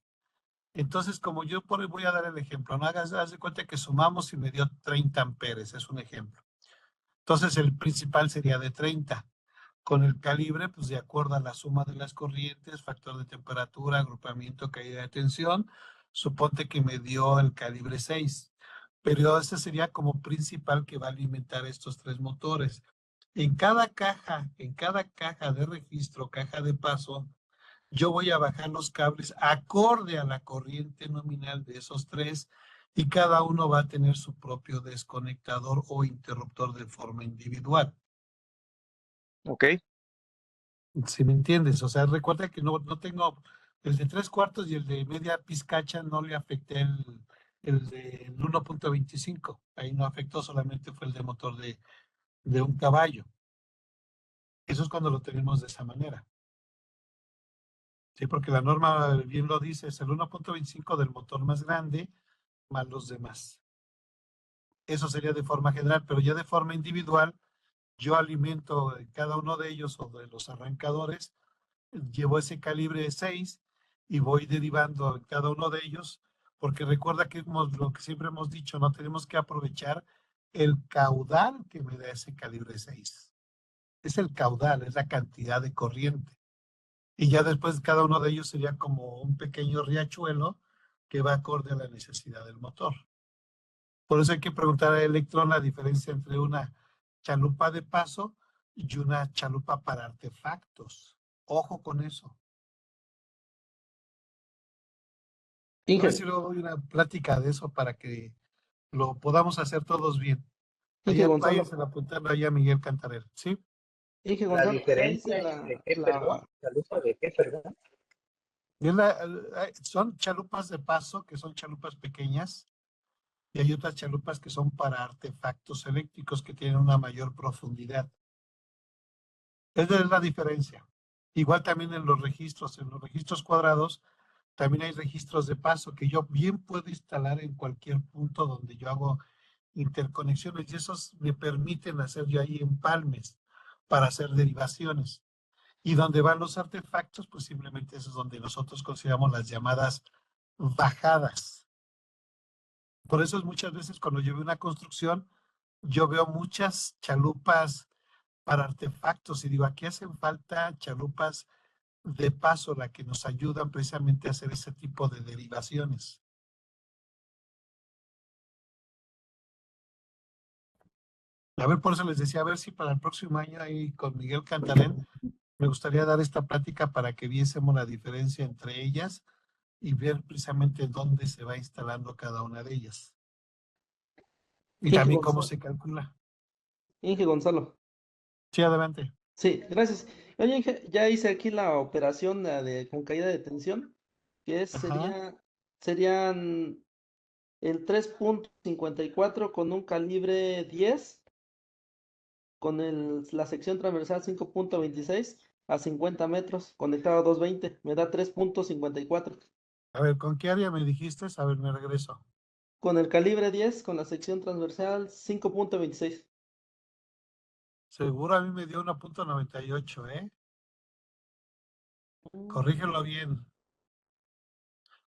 Entonces, como yo voy a dar el ejemplo, no haz de cuenta que sumamos y me dio 30 amperes, es un ejemplo. Entonces, el principal sería de 30. Con el calibre, pues de acuerdo a la suma de las corrientes, factor de temperatura, agrupamiento, caída de tensión, suponte que me dio el calibre 6. Pero ese sería como principal que va a alimentar estos 3 motores. En cada caja de registro, caja de paso, yo voy a bajar los cables acorde a la corriente nominal de esos 3 y cada uno va a tener su propio desconectador o interruptor de forma individual. Ok. Si me entiendes, o sea, recuerda que no tengo el de 3/4 y el de media pizcacha, no le afecté el de 1.25. Ahí no afectó, solamente fue el de motor de 1 caballo. Eso es cuando lo tenemos de esa manera. Sí, porque la norma bien lo dice, es el 1.25 del motor más grande más los demás. Eso sería de forma general, pero ya de forma individual, yo alimento cada uno de ellos o de los arrancadores, llevo ese calibre 6 y voy derivando en cada uno de ellos, porque recuerda que lo que siempre hemos dicho, no tenemos que aprovechar el caudal que me da ese calibre 6. Es el caudal, es la cantidad de corriente. Y ya después cada uno de ellos sería como un pequeño riachuelo que va acorde a la necesidad del motor. Por eso hay que preguntar a Electron la diferencia entre una chalupa de paso y una chalupa para artefactos. Ojo con eso. A ver si Inge, luego doy una plática de eso para que lo podamos hacer todos bien. Inge Váyanse Gonzalo, apuntando allá a Miguel Cantarel, ¿sí? Inge ¿La Gonzalo, ya hice diferencia entre qué, perdón? ¿Chalupa de qué, perdón? Y son chalupas de paso, que son chalupas pequeñas, y hay otras chalupas que son para artefactos eléctricos que tienen una mayor profundidad. Esa es la diferencia. Igual también en los registros cuadrados, también hay registros de paso que yo bien puedo instalar en cualquier punto donde yo hago interconexiones y esos me permiten hacer yo ahí empalmes para hacer derivaciones. Y donde van los artefactos, pues simplemente eso es donde nosotros consideramos las llamadas bajadas. Por eso es muchas veces cuando yo veo una construcción, yo veo muchas chalupas para artefactos y digo, aquí hacen falta chalupas de paso, la que nos ayudan precisamente a hacer ese tipo de derivaciones. A ver, por eso les decía, a ver si para el próximo año ahí con Miguel Cantarén me gustaría dar esta plática para que viésemos la diferencia entre ellas y ver precisamente dónde se va instalando cada una de ellas. Y Inge también cómo Gonzalo, se calcula. Inge Gonzalo. Sí, adelante. Sí, gracias. Oye, Inge, ya hice aquí la operación con caída de tensión, que Ajá. serían el 3.54 con un calibre 10, con la sección transversal 5.26 a 50 metros, conectado a 220, me da 3.54. A ver, ¿con qué área me dijiste? A ver, me regreso. Con el calibre 10, con la sección transversal 5.26. Seguro a mí me dio 1.98, ¿eh? Corrígelo bien.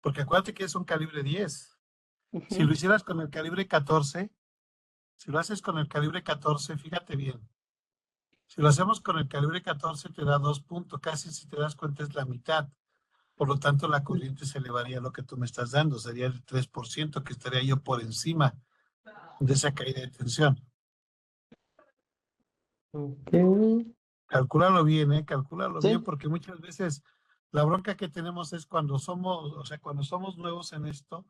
Porque acuérdate que es un calibre 10. Si lo hicieras con el calibre 14, si lo haces con el calibre 14, fíjate bien. Si lo hacemos con el calibre 14 te da 2 puntos, casi si te das cuenta es la mitad. Por lo tanto, la corriente se elevaría a lo que tú me estás dando, sería el 3%, que estaría yo por encima de esa caída de tensión. Ok. Calcúlalo bien, calcúlalo Sí. bien, porque muchas veces la bronca que tenemos es cuando somos, o sea, cuando somos nuevos en esto,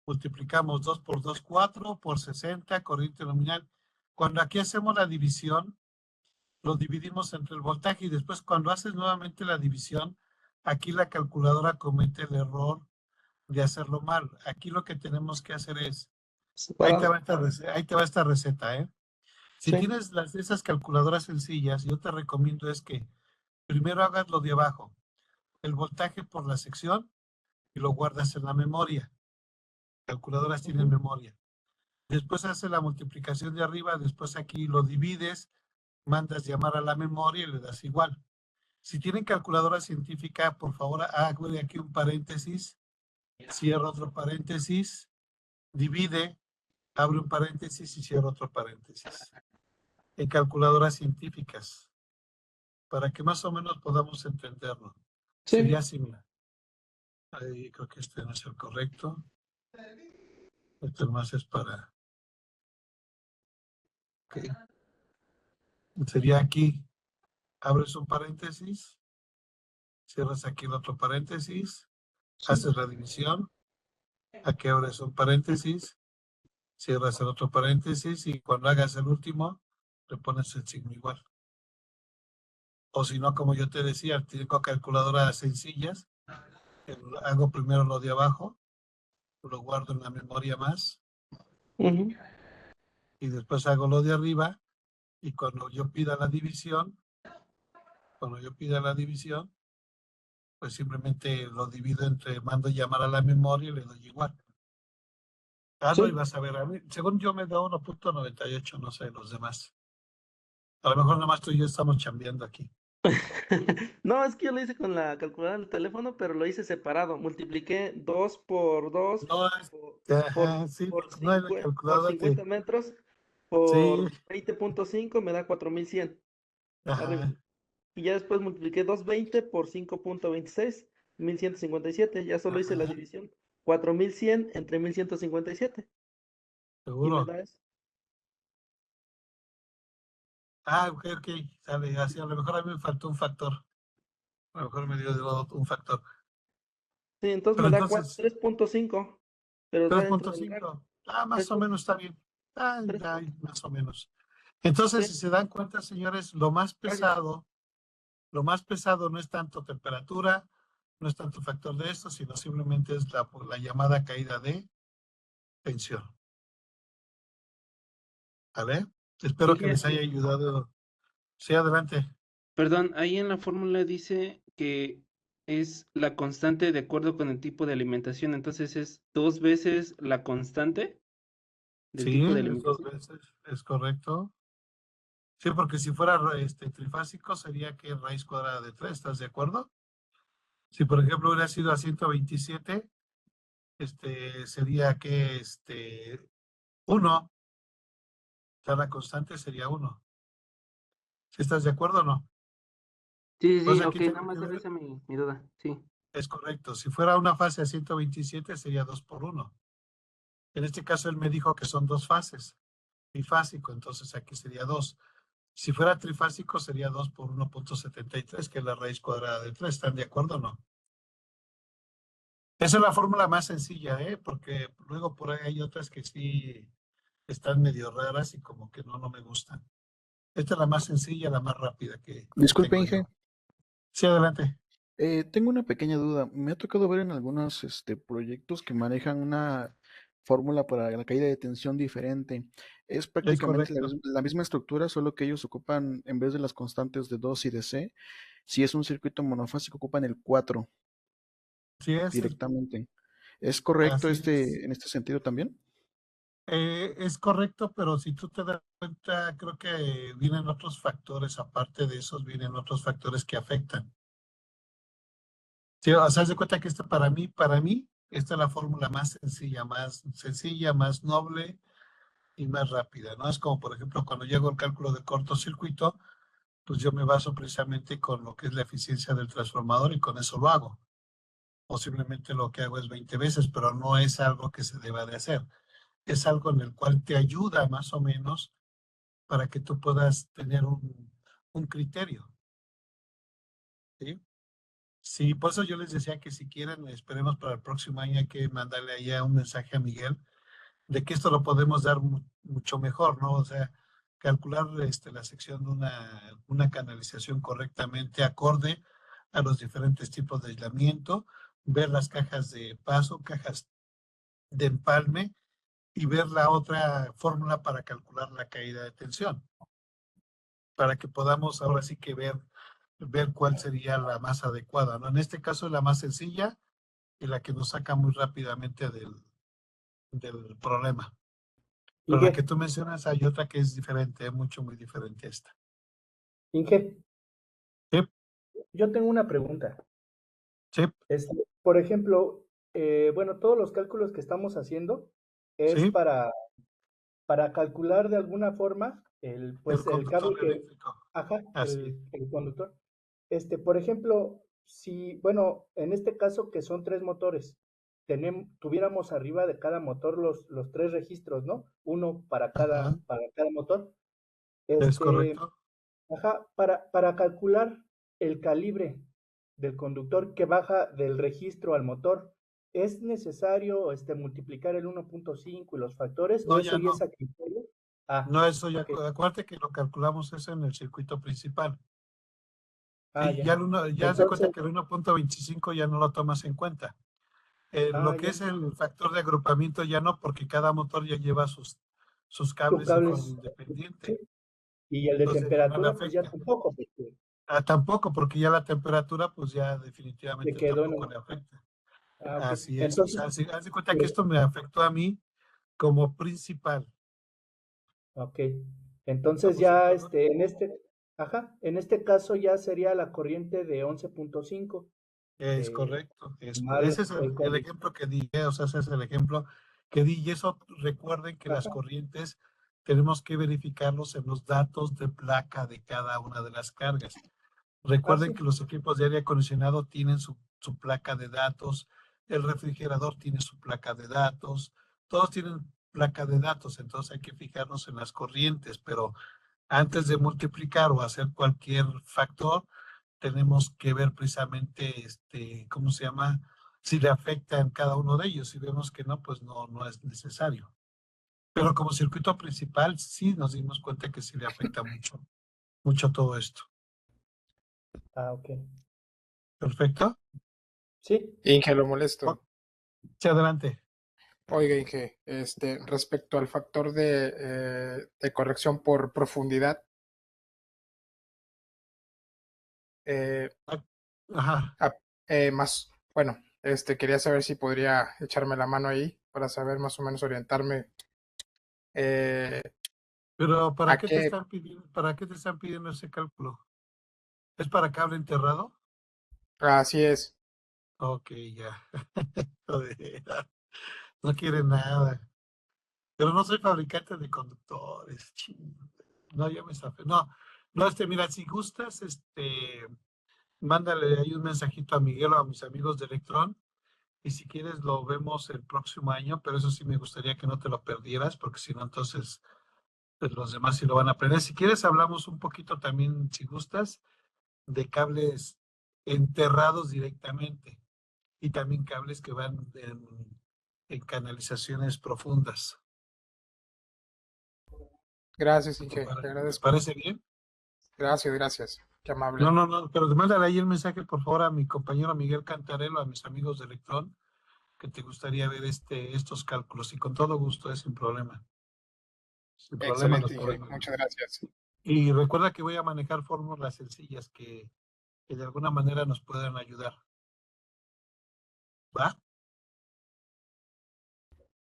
multiplicamos 2 por 2, 4, por 60, corriente nominal. Cuando aquí hacemos la división, lo dividimos entre el voltaje y después cuando haces nuevamente la división, aquí la calculadora comete el error de hacerlo mal. Aquí lo que tenemos que hacer es, ahí te va esta receta, ¿eh? Si Sí. tienes esas calculadoras sencillas, yo te recomiendo es que primero hagas lo de abajo, el voltaje por la sección y lo guardas en la memoria. Calculadoras tienen memoria. Después haces la multiplicación de arriba, después aquí lo divides, mandas llamar a la memoria y le das igual. Si tienen calculadora científica, por favor, hago aquí un paréntesis, cierro otro paréntesis, divide, abre un paréntesis y cierro otro paréntesis. En calculadoras científicas, para que más o menos podamos entenderlo. Sí. Sería similar. Ahí creo que este no es el correcto. Este más es para... Okay. Sería aquí, abres un paréntesis, cierras aquí el otro paréntesis, haces la división, aquí abres un paréntesis, cierras el otro paréntesis y cuando hagas el último, le pones el signo igual. O si no, como yo te decía, tengo calculadoras sencillas, hago primero lo de abajo, lo guardo en la memoria más, y después hago lo de arriba, y cuando yo pida la división, pues simplemente lo divido entre, mando llamar a la memoria y le doy igual. Sí. No, y vas a ver, a mí, según yo me da 1.98, no sé, los demás. A lo mejor nada más tú y yo estamos chambeando aquí. No, es que yo lo hice con la calculadora del teléfono, pero lo hice separado. Multipliqué 2 por 2 No, sí, no hay la por calculadora 50 metros sí, por 20.5 me da 4100. Arriba. ajá, Y ya después multipliqué 220 por 5.26, 1157. Ya solo hice la ajá, división. 4100 entre 1157. Y me seguro. da eso. Ok, sale, así, a lo mejor a mí me faltó un factor. A lo mejor me dio de lado un factor. Sí, entonces Pero me da entonces, 3.5. Pero está dentro del rango. 3.5. Más o menos está bien. Ya, 3. más o menos. Entonces, Sí, si se dan cuenta, señores, lo más gracias. pesado no es tanto temperatura, no es tanto factor de esto, sino simplemente es la llamada caída de tensión. ¿Vale? Espero que les haya ayudado. Sí, adelante. Perdón, ahí en la fórmula dice que es la constante de acuerdo con el tipo de alimentación, entonces es 2 veces la constante del Sí, tipo de es 2 alimentación. veces, es correcto. Sí, porque si fuera trifásico sería que raíz cuadrada de 3, ¿estás de acuerdo? Si por ejemplo hubiera sido a 127, sería que 1, la constante sería 1. ¿Sí estás de acuerdo o no? Sí, Pues sí, aquí ok, tengo nada que más era ver, esa mi duda, sí. es correcto. Si fuera una fase a 127 sería 2 por 1. En este caso él me dijo que son 2 fases. Trifásico, entonces aquí sería 2. Si fuera trifásico sería 2 por 1.73, que es la raíz cuadrada de 3. ¿Están de acuerdo o no? Esa es la fórmula más sencilla, porque luego por ahí hay otras que sí están medio raras y como que no me gustan. Esta es la más sencilla, la más rápida que Disculpe, tengo Inge. yo. Sí, adelante. Tengo una pequeña duda. Me ha tocado ver en algunos proyectos que manejan una fórmula para la caída de tensión diferente. Es Es prácticamente correcto. la misma estructura, solo que ellos ocupan, en vez de las constantes de 2 y de C, si es un circuito monofásico, ocupan el 4 Sí, directamente. ¿Es correcto así es. en este sentido también? Es correcto, pero si tú te das cuenta, creo que vienen otros factores, aparte de esos, vienen otros factores que afectan. Sí, o sea, haz de cuenta que para mí, esta es la fórmula más sencilla, más noble y más rápida, ¿no? Es como, por ejemplo, cuando llego al cálculo de cortocircuito, pues yo me baso precisamente con lo que es la eficiencia del transformador y con eso lo hago. O simplemente lo que hago es 20 veces, pero no es algo que se deba de hacer. Es algo en el cual te ayuda más o menos para que tú puedas tener un criterio, ¿sí? Sí, por eso yo les decía que si quieren, esperemos para el próximo año, hay que mandarle allá un mensaje a Miguel de que esto lo podemos dar mucho mejor, ¿no? O sea, calcular la sección de una canalización correctamente acorde a los diferentes tipos de aislamiento, ver las cajas de paso, cajas de empalme y ver la otra fórmula para calcular la caída de tensión, para que podamos ahora sí que ver cuál sería la más adecuada, ¿no? En este caso es la más sencilla y la que nos saca muy rápidamente del problema. Pero la que Inge, tú mencionas hay otra que es diferente, muy diferente a esta. Inge, Sí, yo tengo una pregunta. sí, Por ejemplo, bueno, todos los cálculos que estamos haciendo es sí, para calcular de alguna forma el pues el cable conductor que, eléctrico. ajá, Así es. el conductor. Por ejemplo, si, bueno, en este caso que son 3 motores, tuviéramos arriba de cada motor los 3 registros, ¿no? Uno Ajá, para cada motor. es Este, correcto. ajá, para calcular el calibre del conductor que baja del registro al motor, ¿es necesario multiplicar el 1.5 y los factores o No, eso ya ya es no. a criterio? Ah, No, eso ya, ok. acuérdate que lo calculamos eso en el circuito principal. Ah, Sí, ya, ya. ya haz de cuenta Entonces, que el 1.25 ya no lo tomas en cuenta. ah, Lo que ya. es el factor de agrupamiento ya no, porque cada motor ya lleva sus Sus cables de forma cables, independiente. sí. Y el de Entonces ya no le temperatura, pues ya afecta. tampoco, porque Tampoco, porque ya la temperatura, pues ya le definitivamente quedó tampoco le afecta. Ah, ok. Así es. O Entonces, sea, haz de cuenta que pues, esto me afectó a mí como principal. ok. Entonces ¿Estamos de ya, acuerdo? ajá, en este caso ya sería la corriente de 11.5 Es de correcto. mal Ese es el el conductor. ejemplo que di, o sea, ese es el ejemplo que di. Y eso recuerden que las Ajá, corrientes tenemos que verificarlos en los datos de placa de cada una de las cargas. ah, Recuerden sí. que los equipos de aire acondicionado tienen su placa de datos, el refrigerador tiene su placa de datos, todos tienen placa de datos, entonces hay que fijarnos en las corrientes, pero antes de multiplicar o hacer cualquier factor, tenemos que ver precisamente, ¿cómo se llama? Si le afecta en cada uno de ellos. Si vemos que no, pues no es necesario. Pero como circuito principal, sí nos dimos cuenta que sí le afecta mucho todo esto. Ah, ok. ¿Perfecto? Sí, Inge, lo molesto. Sí, adelante. Oiga, Inge, respecto al factor de corrección por profundidad, eh, Ajá. más, bueno, quería saber si podría echarme la mano ahí para saber más o menos orientarme. Eh, Pero ¿A qué? ¿para qué te están pidiendo ese cálculo? ¿Es para cable enterrado? Así es. Ok, ya. Joder, no quiere nada. Pero no soy fabricante de conductores. No, ya me zafé. No, mira, si gustas, mándale ahí un mensajito a Miguel o a mis amigos de Electron. Y si quieres, lo vemos el próximo año, pero eso sí me gustaría que no te lo perdieras, porque si no, entonces pues, los demás sí lo van a aprender. Si quieres, hablamos un poquito también, si gustas, de cables enterrados directamente y también cables que van en canalizaciones profundas. Gracias, ¿Te Inge, te te agradezco. parece bien? Gracias, gracias. Qué amable. No, pero mándale ahí el mensaje, por favor, a mi compañero Miguel Cantarelo, a mis amigos de Electrón, que te gustaría ver estos cálculos y con todo gusto, sin problema. Sin problema los Excelente, Inge. podemos. Muchas gracias. Y recuerda que voy a manejar fórmulas sencillas que de alguna manera nos puedan ayudar. ¿Va?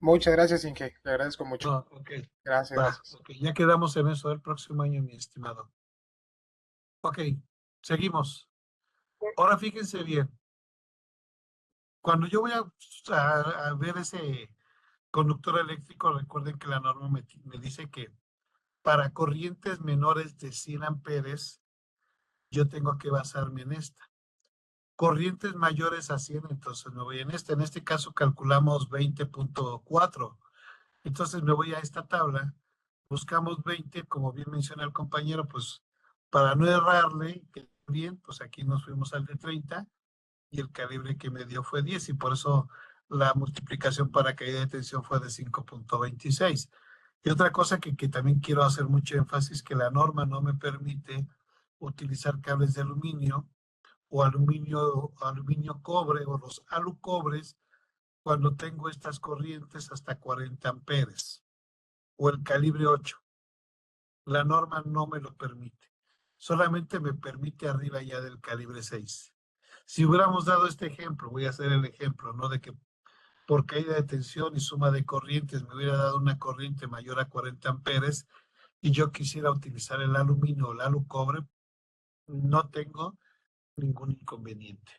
Muchas gracias, Inge. Le agradezco mucho. No, ok. Gracias, Va, gracias. ok. Ya quedamos en eso el próximo año, mi estimado. Ok, seguimos. Ahora fíjense bien. Cuando yo voy a ver ese conductor eléctrico, recuerden que la norma me dice que para corrientes menores de 100 amperes, yo tengo que basarme en esta. Corrientes mayores a 100, entonces me voy en esta. En este caso calculamos 20.4. Entonces me voy a esta tabla, buscamos 20, como bien menciona el compañero, pues para no errarle, que bien, pues aquí nos fuimos al de 30 y el calibre que me dio fue 10 y por eso la multiplicación para caída de tensión fue de 5.26. Y otra cosa que también quiero hacer mucho énfasis, que la norma no me permite utilizar cables de aluminio o aluminio cobre o los alucobres cuando tengo estas corrientes hasta 40 amperes o el calibre 8. La norma no me lo permite. Solamente me permite arriba ya del calibre 6. Si hubiéramos dado este ejemplo, voy a hacer el ejemplo, ¿no? De que por caída de tensión y suma de corrientes me hubiera dado una corriente mayor a 40 amperes y yo quisiera utilizar el aluminio o el alucobre, no tengo ningún inconveniente.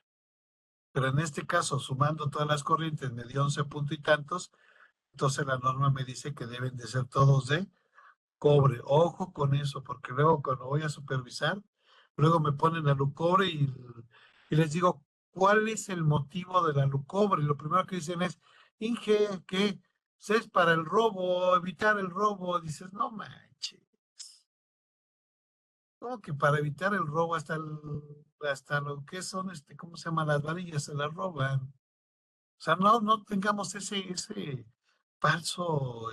Pero en este caso, sumando todas las corrientes, me dio 11 punto y tantos, entonces la norma me dice que deben de ser todos de cobre. Ojo con eso, porque luego cuando voy a supervisar, luego me ponen alucobre y les digo, ¿cuál es el motivo del alucobre? Y lo primero que dicen es, Inge, que es para el robo, evitar el robo. Dices, no manches. ¿Cómo que para evitar el robo hasta lo que son, ¿cómo se llama? Las varillas se las roban. O sea, no tengamos ese falso,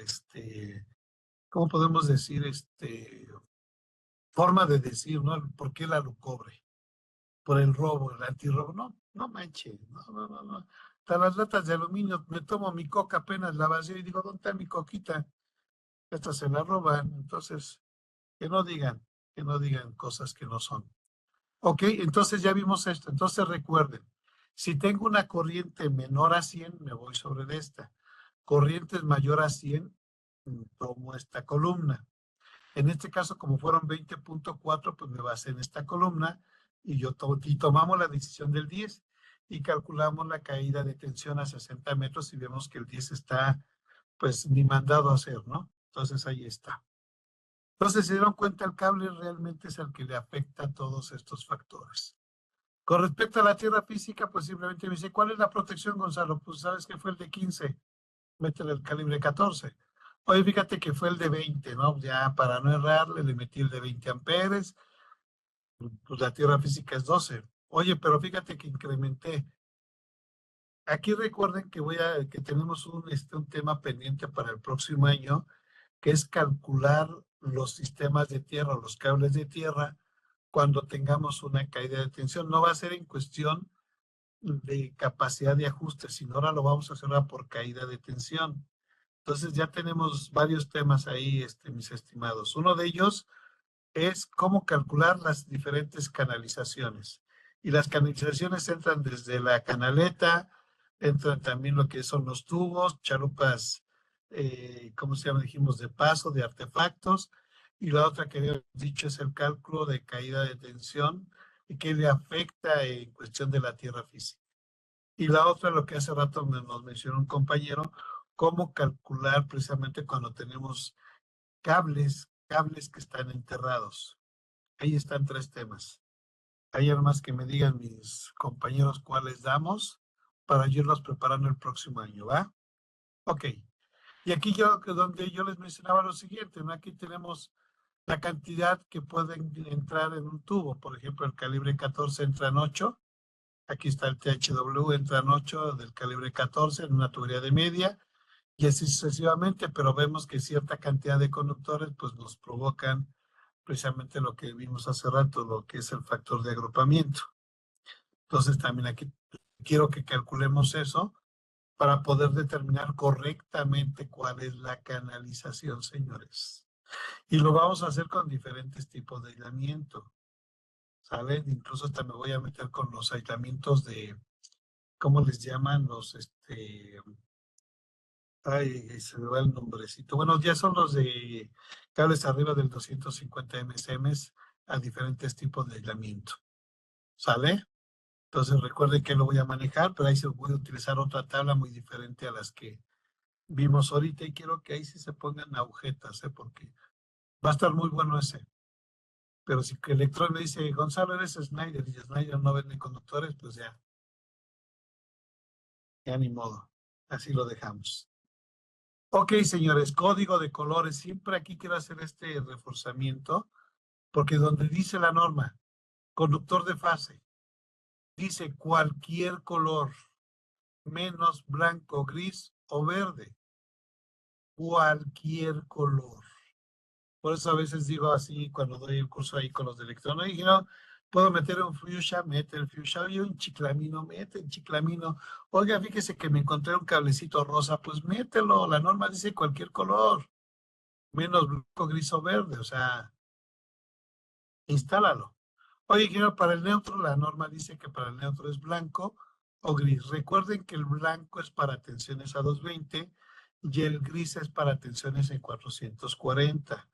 ¿cómo podemos decir? Forma de decir, ¿no? ¿Por qué el alucobre? Por el robo, el antirrobo. No manches, no. Hasta las latas de aluminio, me tomo mi coca apenas la vacío y digo, ¿dónde está mi coquita? Esta se la roban. Entonces, que no digan cosas que no son. Ok, entonces ya vimos esto. Entonces recuerden, si tengo una corriente menor a 100, me voy sobre esta. Corrientes mayor a 100, tomo esta columna. En este caso, como fueron 20.4, pues me basé en esta columna y tomamos la decisión del 10 y calculamos la caída de tensión a 60 metros y vemos que el 10 está, pues, ni mandado a hacer, ¿no? Entonces ahí está. Entonces, se dieron cuenta, el cable realmente es el que le afecta a todos estos factores. Con respecto a la tierra física, pues simplemente me dice, ¿cuál es la protección, Gonzalo? Pues sabes que fue el de 15, métele el calibre 14. Oye, fíjate que fue el de 20, ¿no? Ya para no errarle, le metí el de 20 amperes, pues la tierra física es 12. Oye, pero fíjate que incrementé. Aquí recuerden que que tenemos un tema pendiente para el próximo año, que es calcular los sistemas de tierra o los cables de tierra cuando tengamos una caída de tensión. No va a ser en cuestión de capacidad de ajuste, sino ahora lo vamos a hacer por caída de tensión. Entonces ya tenemos varios temas ahí, mis estimados. Uno de ellos es cómo calcular las diferentes canalizaciones. Y las canalizaciones entran desde la canaleta, entran también lo que son los tubos, chalupas, ¿cómo se llama? Dijimos de paso, de artefactos. Y la otra que habíamos dicho es el cálculo de caída de tensión y que le afecta en cuestión de la tierra física. Y la otra, lo que hace rato nos mencionó un compañero, cómo calcular precisamente cuando tenemos cables que están enterrados. Ahí están 3 temas. Hay más que me digan mis compañeros cuáles damos para irlos preparando el próximo año, ¿va? Ok. Y aquí donde yo les mencionaba lo siguiente, ¿no? Aquí tenemos la cantidad que pueden entrar en un tubo. Por ejemplo, el calibre 14 entra en 8. Aquí está el THW, entra en 8 del calibre 14 en una tubería de media. Y así sucesivamente, pero vemos que cierta cantidad de conductores pues nos provocan precisamente lo que vimos hace rato, lo que es el factor de agrupamiento. Entonces también aquí quiero que calculemos eso para poder determinar correctamente cuál es la canalización, señores. Y lo vamos a hacer con diferentes tipos de aislamiento, ¿saben? Incluso hasta me voy a meter con los aislamientos de, ¿cómo les llaman? Los, ay, se me va el nombrecito. Bueno, ya son los de cables arriba del 250 MSM a diferentes tipos de aislamiento. ¿Sale? Entonces recuerden que lo voy a manejar, pero ahí se puede utilizar otra tabla muy diferente a las que vimos ahorita y quiero que ahí sí se pongan agujetas, porque va a estar muy bueno ese. Pero si el Electron me dice, Gonzalo, eres Schneider y Schneider no vende conductores, pues ya ni modo. Así lo dejamos. Ok, señores, código de colores. Siempre aquí quiero hacer este reforzamiento, porque donde dice la norma, conductor de fase, Dice cualquier color, menos blanco, gris o verde. Cualquier color. Por eso a veces digo así cuando doy el curso ahí con los de electrónica, y no, puedo meter un fuchsia, mete el fuchsia, y un chiclamino, mete el chiclamino. Oiga, fíjese que me encontré un cablecito rosa, pues mételo, la norma dice cualquier color, menos blanco, gris o verde, o sea, instálalo. Oye, quiero para el neutro, la norma dice que para el neutro es blanco o gris. Recuerden que el blanco es para tensiones a 220 y el gris es para tensiones en 440.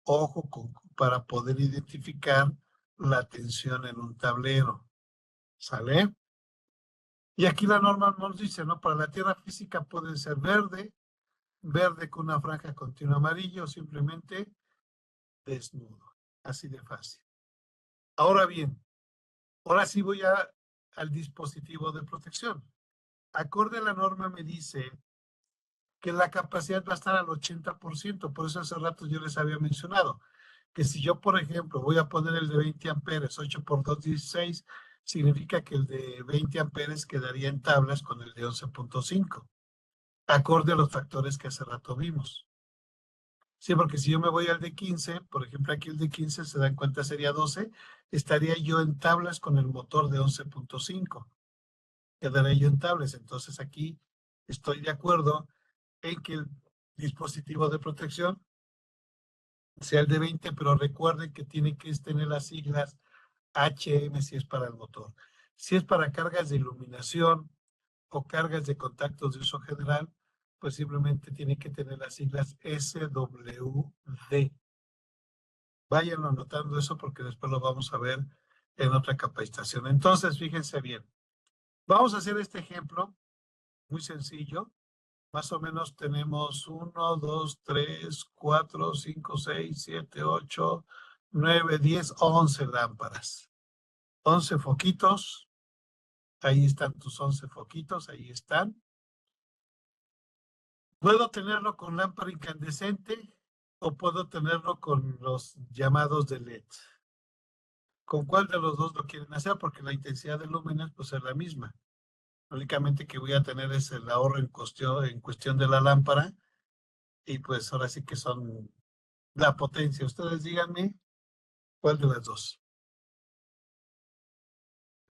Ojo para poder identificar la tensión en un tablero. ¿Sale? Y aquí la norma nos dice, ¿no? Para la tierra física puede ser verde, verde con una franja continua amarilla o simplemente desnudo. Así de fácil. Ahora bien, ahora sí voy al dispositivo de protección. Acorde a la norma me dice que la capacidad va a estar al 80%. Por eso hace rato yo les había mencionado que si yo, por ejemplo, voy a poner el de 20 amperes, 8 por 2, 16, significa que el de 20 amperes quedaría en tablas con el de 11.5, acorde a los factores que hace rato vimos. Sí, porque si yo me voy al de 15, por ejemplo, aquí el de 15, se dan cuenta, sería 12, estaría yo en tablas con el motor de 11.5. Quedaré yo en tablas. Entonces aquí estoy de acuerdo en que el dispositivo de protección sea el de 20, pero recuerden que tiene que tener las siglas HM si es para el motor. Si es para cargas de iluminación o cargas de contactos de uso general, pues simplemente tiene que tener las siglas SWD. Váyanlo anotando eso porque después lo vamos a ver en otra capacitación. Entonces, fíjense bien. Vamos a hacer este ejemplo muy sencillo. Más o menos tenemos 1, 2, 3, 4, 5, 6, 7, 8, 9, 10, 11 lámparas. 11 foquitos. Ahí están tus 11 foquitos, ahí están. Puedo tenerlo con lámpara incandescente o puedo tenerlo con los llamados de LED. ¿Con cuál de los dos lo quieren hacer? Porque la intensidad de lúmenes pues es la misma. Únicamente que voy a tener es el ahorro en cuestión de la lámpara y pues ahora sí que son la potencia. Ustedes díganme cuál de las dos.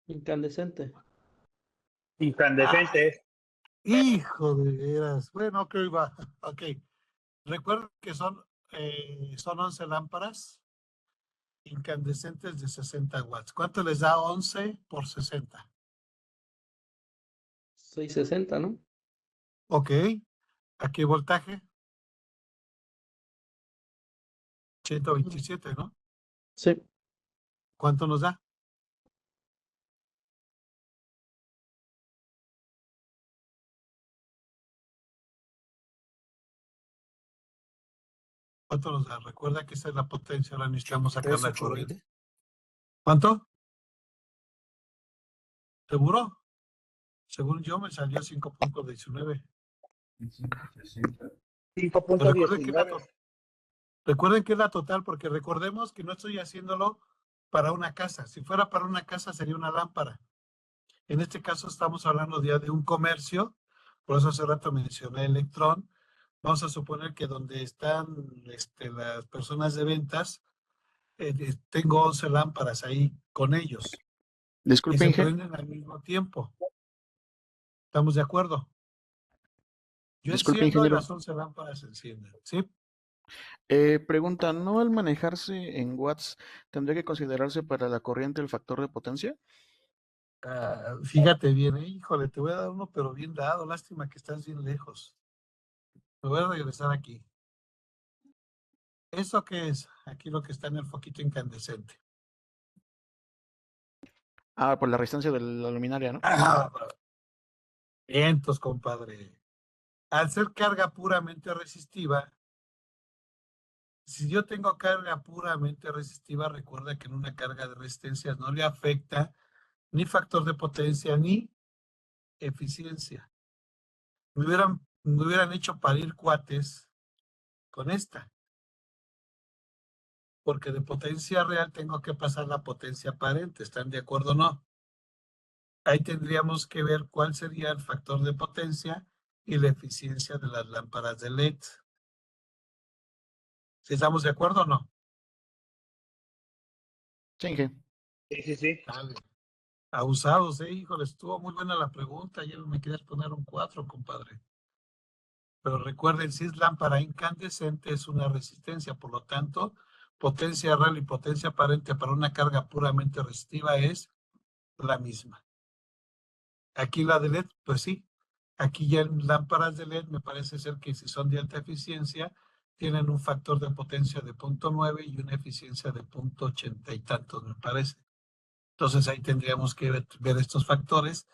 Incandescente. Incandescente. Hijo de veras. Bueno, ok, va. Ok. Recuerden que son 11 lámparas incandescentes de 60 watts. ¿Cuánto les da 11 por 60? 660, ¿no? Ok. ¿A qué voltaje? 127, ¿no? Sí. ¿Cuánto nos da? ¿Cuánto nos da? Recuerda que esa es la potencia. Ahora necesitamos sacar la corriente. ¿Cuánto? ¿Seguro? Según yo me salió 5.19. 5.19. Recuerden que es la total, porque recordemos que no estoy haciéndolo para una casa. Si fuera para una casa sería una lámpara. En este caso estamos hablando ya de un comercio, por eso hace rato mencioné Electrón. Vamos a suponer que donde están las personas de ventas, tengo 11 lámparas ahí con ellos. Disculpe, y se Inge. prenden al mismo tiempo. ¿Estamos de acuerdo? Yo Disculpe, enciendo y ingeniero. las 11 lámparas se encienden. ¿Sí? Pregunta, ¿no al manejarse en watts tendría que considerarse para la corriente el factor de potencia? Fíjate bien, híjole, te voy a dar uno, pero bien dado. Lástima que estás bien lejos. Me voy a regresar aquí. ¿Eso qué es? Aquí lo que está en el foquito incandescente. Por la resistencia de la luminaria, ¿no? Vientos, compadre. Al ser carga puramente resistiva, si yo tengo carga puramente resistiva, recuerda que en una carga de resistencias no le afecta ni factor de potencia ni eficiencia. Me hubieran hecho parir cuates con esta. Porque de potencia real tengo que pasar la potencia aparente. ¿Están de acuerdo o no? Ahí tendríamos que ver cuál sería el factor de potencia y la eficiencia de las lámparas de LED. ¿Sí estamos de acuerdo o no? Sí, Inge. Sí. Dale. Abusados, híjole, estuvo muy buena la pregunta. Ya me querías poner un 4, compadre. Pero recuerden, si es lámpara incandescente, es una resistencia. Por lo tanto, potencia real y potencia aparente para una carga puramente resistiva es la misma. Aquí la de LED, pues sí. Aquí ya en lámparas de LED me parece ser que si son de alta eficiencia, tienen un factor de potencia de 0.9 y una eficiencia de 0.80 y tantos, me parece. Entonces ahí tendríamos que ver estos factores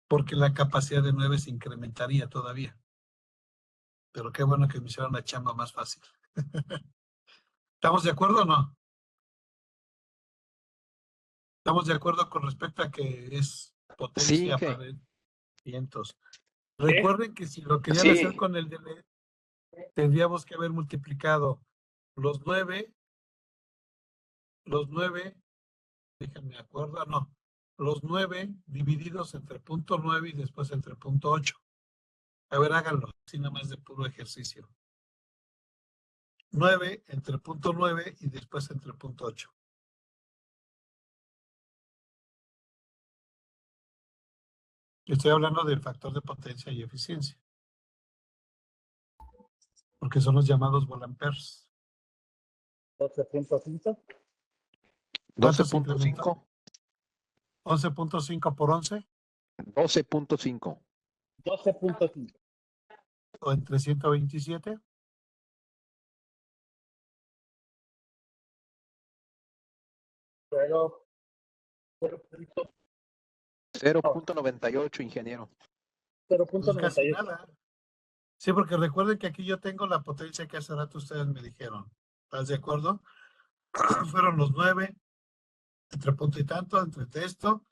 porque la capacidad de 9 se incrementaría todavía. Pero qué bueno que me hicieron la chamba más fácil. ¿Estamos de acuerdo o no? ¿Estamos de acuerdo con respecto a que es Sí, potencia Inge. para vientos? Recuerden que si lo querían Sí. hacer con el de LED, tendríamos que haber multiplicado los 9, déjenme acuerdo, no, los 9 divididos entre 0.9 y después entre 0.8. A ver, háganlo, así nada más de puro ejercicio. 9 entre 0.9 y después entre 0.8. Estoy hablando del factor de potencia y eficiencia, porque son los llamados volamperes. 12.5. ¿Cuánto se incrementó? 12.5. 11.5 por 11 12.5. 12.5. o entre 127. Pero 0.98, ingeniero. Pues casi 0.98. nada. Sí, porque recuerden que aquí yo tengo la potencia que hace rato ustedes me dijeron. ¿Estás de acuerdo? Fueron los 9, entre punto y tanto, entre esto,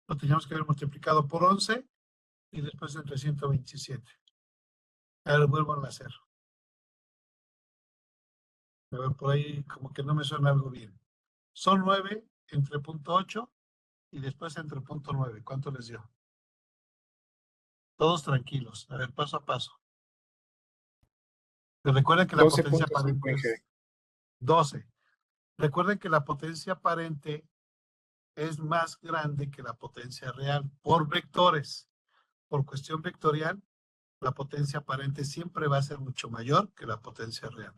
lo teníamos que haber multiplicado por 11 y después entre 127. Ahora vuelvo a hacer. A ver, por ahí como que no me suena algo bien. Son 9 entre 0.8 y después entre 0.9. ¿Cuánto les dio? Todos tranquilos. A ver, paso a paso. Pero recuerden que la potencia 12.5, aparente Inge. es 12. Recuerden que la potencia aparente es más grande que la potencia real por vectores. Por cuestión vectorial, la potencia aparente siempre va a ser mucho mayor que la potencia real.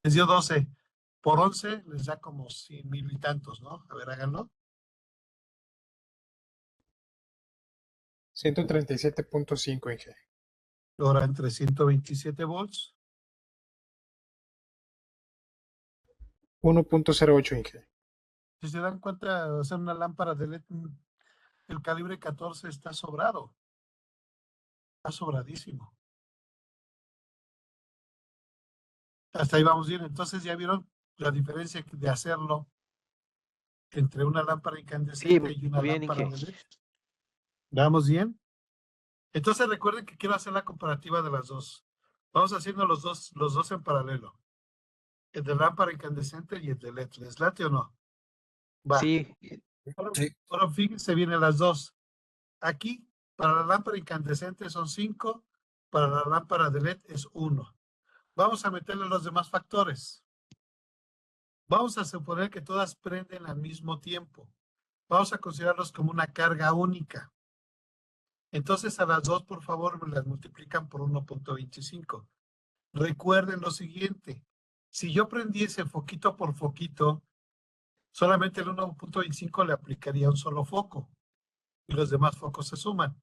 Les dio 12. Por 11 les da como 100,000 y tantos, ¿no? A ver, háganlo. 137.5, Inge. Ahora entre 127 volts. 1.08, Inge. Si se dan cuenta, hacer una lámpara de LED, el calibre 14 está sobrado. Está sobradísimo. Hasta ahí vamos bien. Entonces ya vieron la diferencia de hacerlo entre una lámpara incandescente y una bien, lámpara Inge. de LED. ¿Vamos bien? Entonces recuerden que quiero hacer la comparativa de las dos. Vamos haciendo los dos en paralelo. El de lámpara incandescente y el de LED. ¿Les late o no? Va. Sí. Ahora fíjense bien en las dos. Aquí, para la lámpara incandescente son 5, para la lámpara de LED es 1. Vamos a meterle los demás factores. Vamos a suponer que todas prenden al mismo tiempo. Vamos a considerarlos como una carga única. Entonces a las dos, por favor, me las multiplican por 1.25. Recuerden lo siguiente. Si yo prendiese foquito por foquito, solamente el 1.25 le aplicaría un solo foco y los demás focos se suman.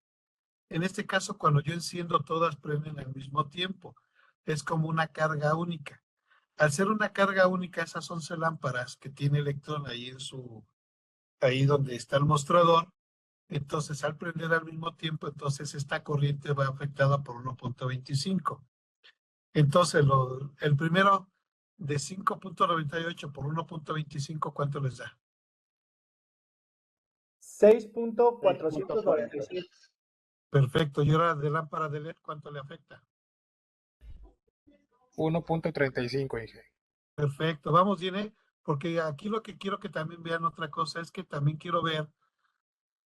En este caso, cuando yo enciendo, todas prenden al mismo tiempo. Es como una carga única. Al ser una carga única, esas 11 lámparas que tiene electrón ahí donde está el mostrador, entonces al prender al mismo tiempo, entonces esta corriente va afectada por 1.25. Entonces, el primero de 5.98 por 1.25, ¿cuánto les da? 6.497. Perfecto. Y ahora de lámpara de LED, ¿cuánto le afecta? 1.35, Inge. Perfecto. Vamos bien, ¿eh? Porque aquí lo que quiero que también vean otra cosa es que también quiero ver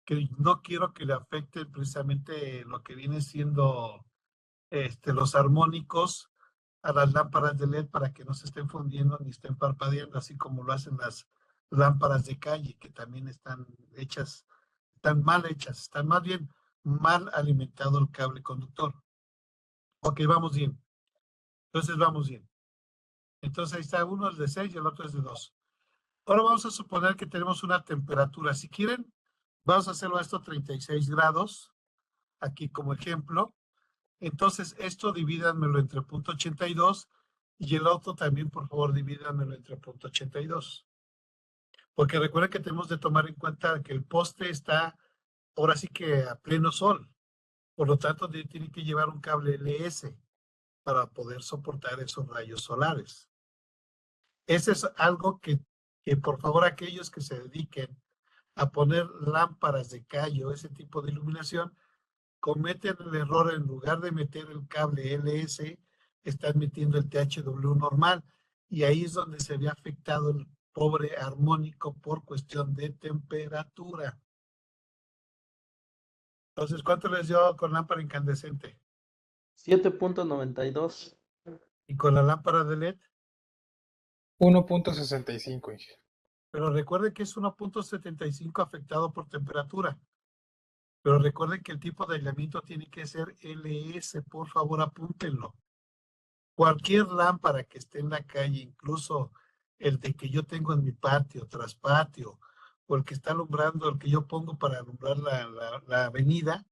que no quiero que le afecte precisamente lo que viene siendo los armónicos a las lámparas de LED para que no se estén fundiendo ni estén parpadeando, así como lo hacen las lámparas de calle, que también están hechas, están mal hechas, están más bien mal alimentado el cable conductor. Ok, vamos bien. Entonces vamos bien. Entonces ahí está, uno es de 6 y el otro es de 2. Ahora vamos a suponer que tenemos una temperatura. Si quieren, vamos a hacerlo a esto 36 grados, aquí como ejemplo. Entonces esto divídanmelo entre 0.82 y el otro también, por favor, divídanmelo entre 0.82. Porque recuerden que tenemos de tomar en cuenta que el poste está ahora sí que a pleno sol. Por lo tanto, tiene que llevar un cable LS para poder soportar esos rayos solares. Ese es algo que por favor aquellos que se dediquen a poner lámparas de callo, ese tipo de iluminación, cometen el error en lugar de meter el cable LS, están metiendo el THW normal. Y ahí es donde se ve afectado el pobre armónico por cuestión de temperatura. Entonces, ¿cuánto les dio con lámpara incandescente? 7.92. ¿Y con la lámpara de LED? 1.65, Inge. Pero recuerden que es 1.75 afectado por temperatura. Pero recuerden que el tipo de aislamiento tiene que ser LS, por favor apúntenlo. Cualquier lámpara que esté en la calle, incluso el de que yo tengo en mi patio, tras patio, o el que está alumbrando, el que yo pongo para alumbrar la avenida,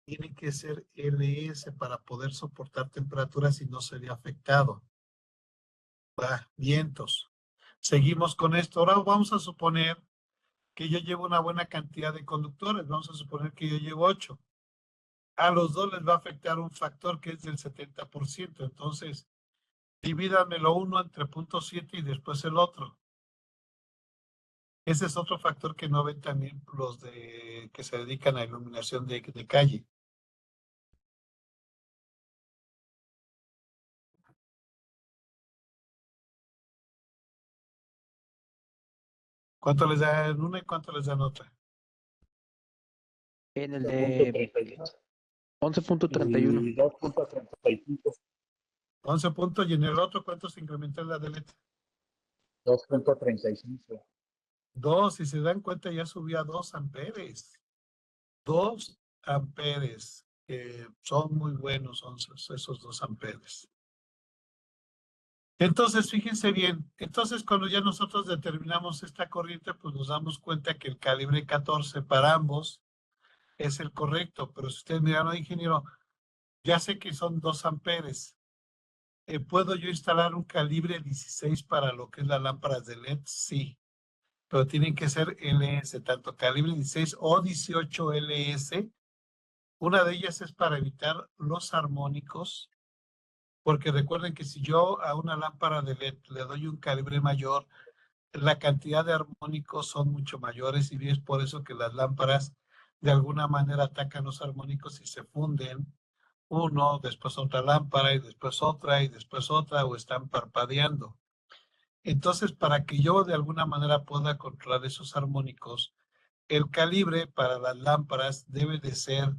tiene que ser LS para poder soportar temperaturas y no sería afectado. Vientos. Seguimos con esto. Ahora vamos a suponer que yo llevo una buena cantidad de conductores. Vamos a suponer que yo llevo 8. A los dos les va a afectar un factor que es del 70%. Entonces, divídanmelo uno entre 0.7 y después el otro. Ese es otro factor que no ven también los que se dedican a iluminación de calle. ¿Cuánto les dan una y cuánto les dan otra? En el de 11.31. Y 2.35. 11 puntos. ¿Y en el otro cuánto se incrementó la de LED? 2.35. 2, si se dan cuenta ya subió a 2 amperes. 2 amperes. Son muy buenos esos 2 amperes. Entonces, fíjense bien. Entonces, cuando ya nosotros determinamos esta corriente, pues nos damos cuenta que el calibre 14 para ambos es el correcto. Pero si ustedes miran, ingeniero, ya sé que son 2 amperes. ¿Puedo yo instalar un calibre 16 para lo que es las lámparas de LED? Sí. Pero tienen que ser LS, tanto calibre 16 o 18 LS. Una de ellas es para evitar los armónicos, porque recuerden que si yo a una lámpara de LED le doy un calibre mayor, la cantidad de armónicos son mucho mayores y es por eso que las lámparas de alguna manera atacan los armónicos y se funden. Uno, después otra lámpara y después otra y después otra o están parpadeando. Entonces, para que yo de alguna manera pueda controlar esos armónicos, el calibre para las lámparas debe de ser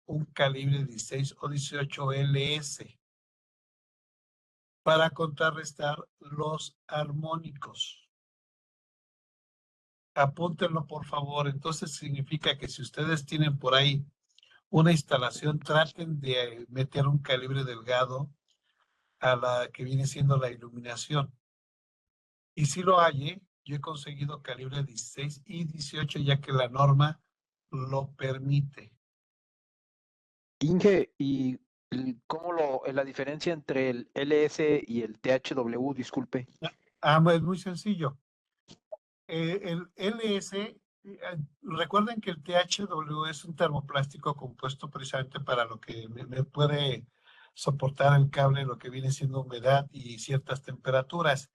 un calibre 16 o 18 LS para contrarrestar los armónicos. Apúntenlo, por favor. Entonces significa que si ustedes tienen por ahí una instalación, traten de meter un calibre delgado a la que viene siendo la iluminación. Y si lo hay, yo he conseguido calibre 16 y 18 ya que la norma lo permite. Inge, ¿y cómo la diferencia entre el LS y el THW, disculpe? Es muy sencillo. El LS, recuerden que el THW es un termoplástico compuesto precisamente para lo que me puede soportar el cable, lo que viene siendo humedad y ciertas temperaturas.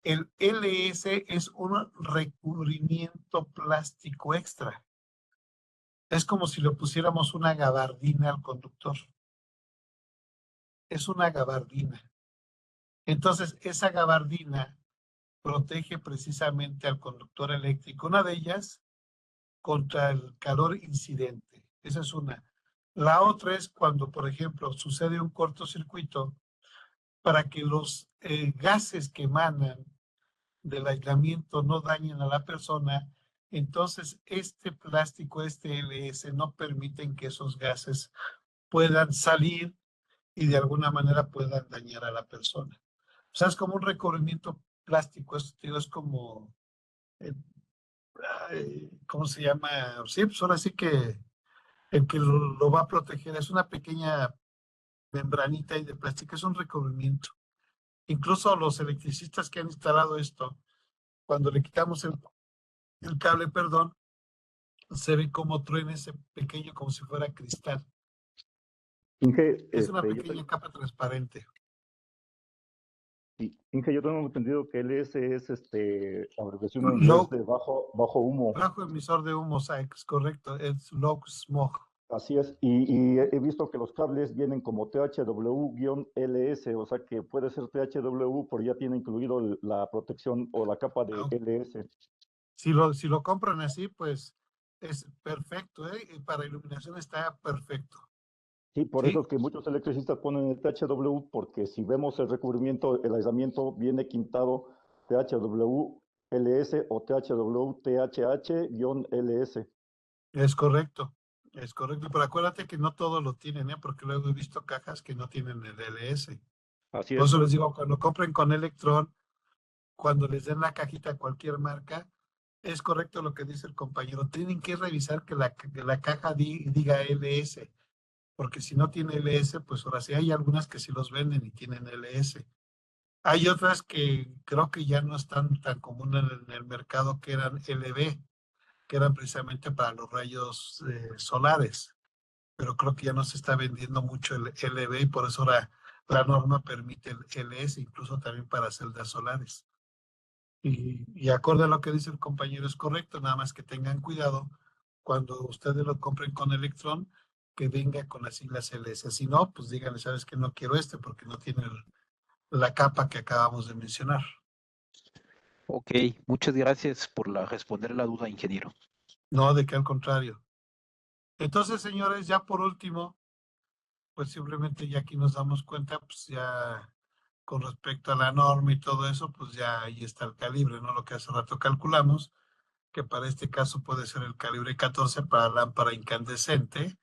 El LS es un recubrimiento plástico extra. Es como si le pusiéramos una gabardina al conductor. Es una gabardina. Entonces, esa gabardina protege precisamente al conductor eléctrico. Una de ellas contra el calor incidente. Esa es una. La otra es cuando, por ejemplo, sucede un cortocircuito, para que los gases que emanan del aislamiento no dañen a la persona, entonces este plástico, este LS, no permiten que esos gases puedan salir y de alguna manera puedan dañar a la persona. O sea, es como un recubrimiento plástico, es como, eh, ¿cómo se llama? Sí, pues ahora sí que el que lo va a proteger es una pequeña membranita y de plástico, es un recubrimiento. Incluso los electricistas que han instalado esto, cuando le quitamos el cable, perdón, se ve como truena ese pequeño, como si fuera cristal. Inge, Es una pequeña capa transparente. Inge, yo tengo entendido que LS es abreviación en inglés de bajo humo. Bajo emisor de humo, es correcto, es low smog. Así es, y he visto que los cables vienen como THW-LS, o sea que puede ser THW, pero ya tiene incluido la protección o la capa de LS. Si lo compran así, pues es perfecto, ¿eh? Para iluminación está perfecto. Sí, por eso es que muchos electricistas ponen el THW, porque si vemos el recubrimiento, el aislamiento viene quintado THW-LS o THW-THH-LS. Es correcto, pero acuérdate que no todos lo tienen, ¿eh? Porque luego he visto cajas que no tienen el LS. Así Por es. eso les digo, cuando compren con Electron, cuando les den la cajita a cualquier marca, es correcto lo que dice el compañero. Tienen que revisar que la caja diga LS, porque si no tiene LS, pues ahora sí hay algunas que sí los venden y tienen LS. Hay otras que creo que ya no están tan comunes en el mercado, que eran LB, que eran precisamente para los rayos solares, pero creo que ya no se está vendiendo mucho el LB y por eso ahora la norma permite el LS, incluso también para celdas solares. Y acorde a lo que dice el compañero, es correcto, nada más que tengan cuidado cuando ustedes lo compren con Electron, que venga con las siglas LS. Si no, pues díganle, sabes que no quiero porque no tiene la capa que acabamos de mencionar. Ok, muchas gracias por responder la duda, ingeniero. No, de que al contrario. Entonces, señores, ya por último, pues simplemente ya aquí nos damos cuenta, pues ya con respecto a la norma y todo eso, pues ya ahí está el calibre, ¿no? Lo que hace rato calculamos, que para este caso puede ser el calibre 14 para lámpara incandescente,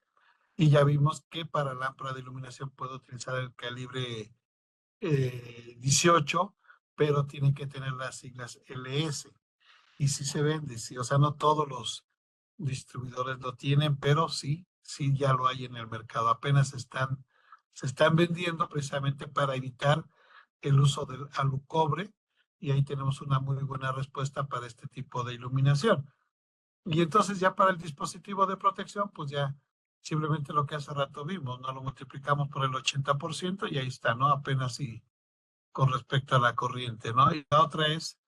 y ya vimos que para lámpara de iluminación puede utilizar el calibre 18, pero tiene que tener las siglas LS. Y sí se vende, sí, o sea, no todos los distribuidores lo tienen, pero sí ya lo hay en el mercado. Apenas se están vendiendo precisamente para evitar el uso del alucobre, y ahí tenemos una muy buena respuesta para este tipo de iluminación. Y entonces ya para el dispositivo de protección, pues ya simplemente lo que hace rato vimos, ¿no? Lo multiplicamos por el 80% y ahí está, ¿no? Apenas sí con respecto a la corriente, ¿no? Y la otra es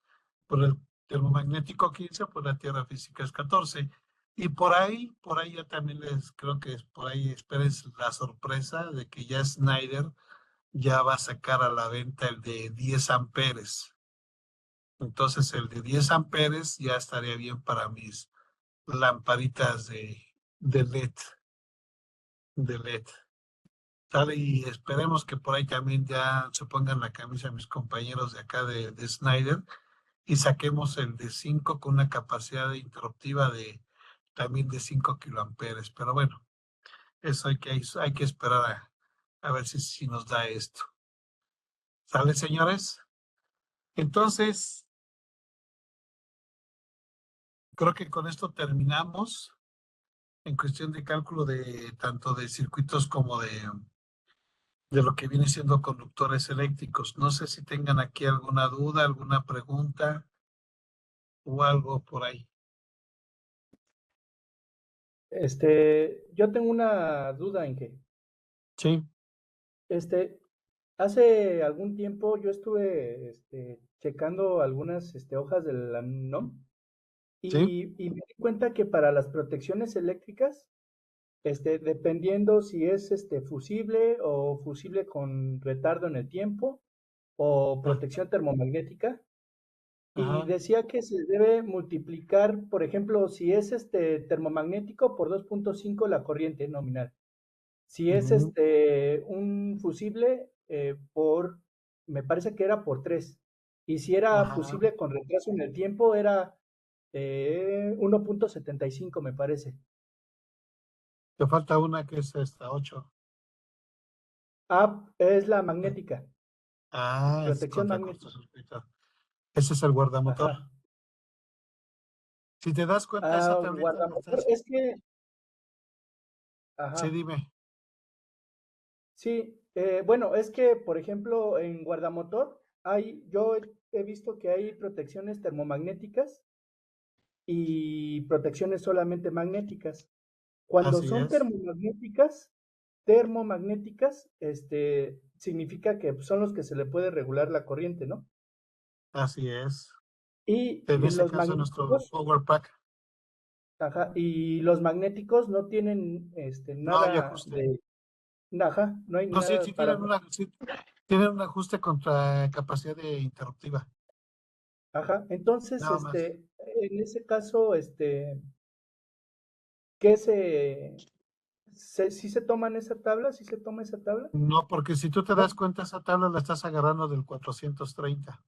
por el termomagnético 15, pues la tierra física es 14. Y por ahí ya también creo que es por ahí, esperen la sorpresa de que ya Schneider ya va a sacar a la venta el de 10 amperes. Entonces el de 10 amperes ya estaría bien para mis lamparitas de LED. De LED. ¿Sale? Y esperemos que por ahí también ya se pongan la camisa mis compañeros de acá de Schneider y saquemos el de 5 con una capacidad interruptiva también de 5 kiloamperes. Pero bueno, eso hay que esperar a ver si nos da esto. ¿Sale, señores? Entonces, creo que con esto terminamos en cuestión de cálculo de tanto de circuitos como de lo que viene siendo conductores eléctricos. No sé si tengan aquí alguna duda, alguna pregunta o algo por ahí. Yo tengo una duda, Inge. Sí. Hace algún tiempo yo estuve checando algunas hojas de la NOM y me di cuenta que para las protecciones eléctricas, dependiendo si es fusible o fusible con retardo en el tiempo o protección termomagnética, Y Ajá. decía que se debe multiplicar, por ejemplo, si es termomagnético por 2.5 la corriente nominal. Si es Ujú. un fusible me parece que era por 3. Y si era Ajá. fusible con retraso en el tiempo, era 1.75, me parece. Te falta una que es esta, 8. Ah, es la magnética, Ah, es protección contra magnética. cortocircuito. Ese es el guardamotor. Ajá. Si te das cuenta, esa tablita la Guardamotor, estás... es que, Sí, ajá, dime. sí, bueno, es que, por ejemplo, en guardamotor yo he visto que hay protecciones termomagnéticas y protecciones solamente magnéticas. Cuando Así son es. termomagnéticas, significa que son los que se le puede regular la corriente, ¿no? Así es. Y En ese los caso, nuestro magnéticos, Power Pack ajá, y los magnéticos no tienen no hay nada ajuste. de, ajá, no hay No, sí, nada para, sí tienen un ajuste contra capacidad de interruptiva. ajá, entonces, Nada más. en ese caso, ¿qué sí se toman esa tabla? ¿Sí se toma esa tabla? No, porque si tú te das ¿No? cuenta, esa tabla la estás agarrando del 430.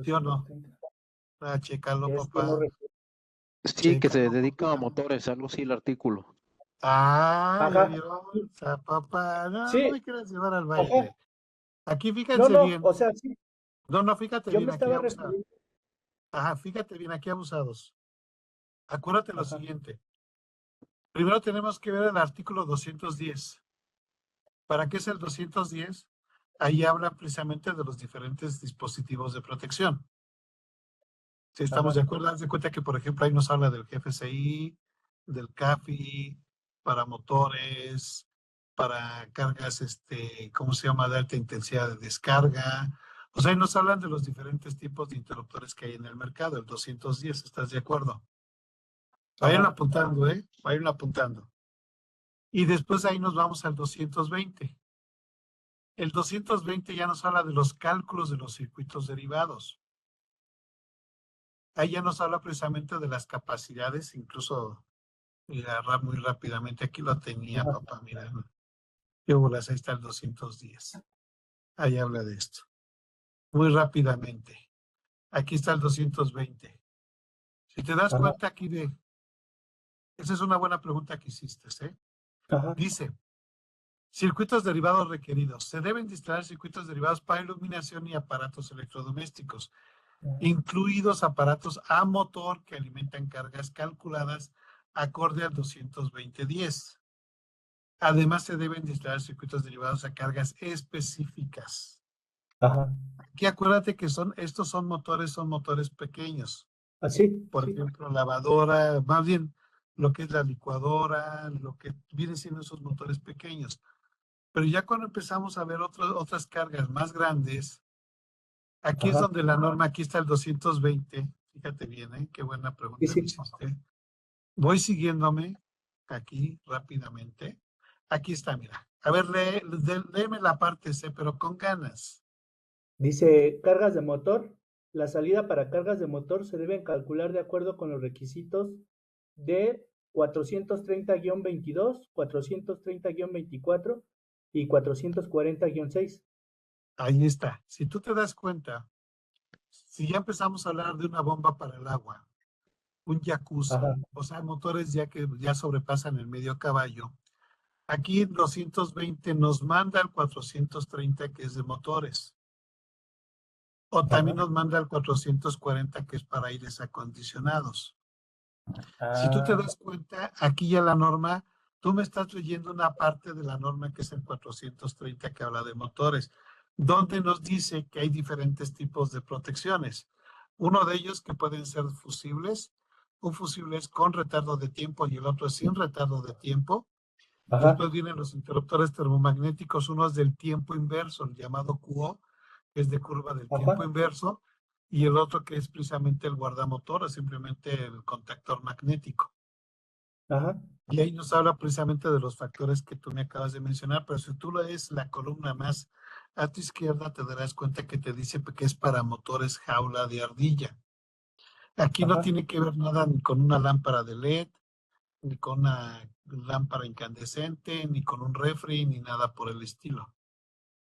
¿Sí o no? 430. Ah, chécalo, Es que no papá. recuerdo. Sí, que se Chécalo, dedica a papá. motores, algo así el artículo. Ah, ya Ajá, vieron. O sea, papá. No, no sí, me quieras llevar al ajá, baile. Aquí no, fíjense no, bien. o sea, sí, No, no, fíjate yo bien, me aquí estaba abusados. refiriendo, Ajá, fíjate bien, aquí abusados. Acuérdate lo ajá, siguiente. Primero tenemos que ver el artículo 210. ¿Para qué es el 210? Ahí habla precisamente de los diferentes dispositivos de protección. Si estamos de ajá, acuerdo, haz de cuenta que, por ejemplo, ahí nos habla del GFCI, del CAFI, para motores, para cargas, ¿cómo se llama? De alta intensidad de descarga. O sea, ahí nos hablan de los diferentes tipos de interruptores que hay en el mercado, el 210, ¿estás de acuerdo? Vayan ajá, apuntando, ¿eh? Vayan apuntando. Y después ahí nos vamos al 220. El 220 ya nos habla de los cálculos de los circuitos derivados. Ahí ya nos habla precisamente de las capacidades, incluso agarrar muy rápidamente. Aquí lo tenía, ajá, papá, mira. Qué bolas, ahí está el 210. Ahí habla de esto. Muy rápidamente. Aquí está el 220. Si te das ajá, cuenta aquí esa es una buena pregunta que hiciste, ¿eh? ajá, Dice, circuitos derivados requeridos. Se deben instalar circuitos derivados para iluminación y aparatos electrodomésticos, incluidos aparatos a motor que alimentan cargas calculadas acorde al 220-10. Además, se deben instalar circuitos derivados a cargas específicas. ajá, Aquí acuérdate que estos son motores pequeños. así, Por sí, ejemplo, lavadora, más bien lo que es la licuadora, lo que vienen siendo esos motores pequeños. Pero ya cuando empezamos a ver otras cargas más grandes, aquí es ajá, donde la norma, aquí está el 220. Fíjate bien, ¿eh? Qué buena sí, pregunta me sí, hiciste. Voy siguiéndome aquí rápidamente. Aquí está, mira. A ver, léeme la parte C, pero con ganas. dice cargas de motor. La salida para cargas de motor se deben calcular de acuerdo con los requisitos de 430-22, 430-24 y 440-6. Ahí está. Si tú te das cuenta, si ya empezamos a hablar de una bomba para el agua, un jacuzzi, Ajá, o sea, motores ya que ya sobrepasan el medio caballo, aquí en 220 nos manda el 430 que es de motores. O también ajá, nos manda el 440 que es para aires acondicionados. Si tú te ah, das cuenta, aquí ya la norma, tú me estás leyendo una parte de la norma que es el 430 que habla de motores, donde nos dice que hay diferentes tipos de protecciones. Uno de ellos que pueden ser fusibles, un fusible es con retardo de tiempo y el otro es sin retardo de tiempo. ajá, Después vienen los interruptores termomagnéticos, uno es del tiempo inverso, el llamado QO, que es de curva del tiempo ajá, inverso, y el otro que es precisamente el guardamotor, es simplemente el contactor magnético. ajá, Y ahí nos habla precisamente de los factores que tú me acabas de mencionar, pero si tú lees la columna más a tu izquierda te darás cuenta que te dice que es para motores jaula de ardilla. Aquí no Ajá. tiene que ver nada ni con una lámpara de LED, ni con una lámpara incandescente, ni con un refri, ni nada por el estilo.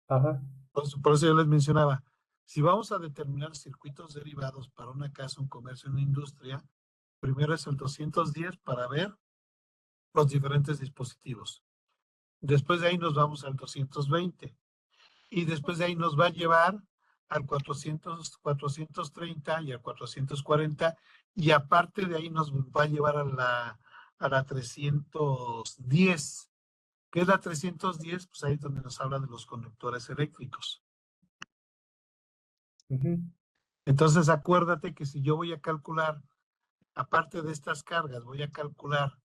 Ajá. Por eso yo les mencionaba, si vamos a determinar circuitos derivados para una casa, un comercio, una industria, primero es el 210 para ver los diferentes dispositivos. Después de ahí nos vamos al 220 y después de ahí nos va a llevar al 430 y al 440 y aparte de ahí nos va a llevar a la 310. ¿Qué es la 310? Pues ahí es donde nos habla de los conductores eléctricos. Ujú. Entonces acuérdate que si yo voy a calcular, aparte de estas cargas, voy a calcular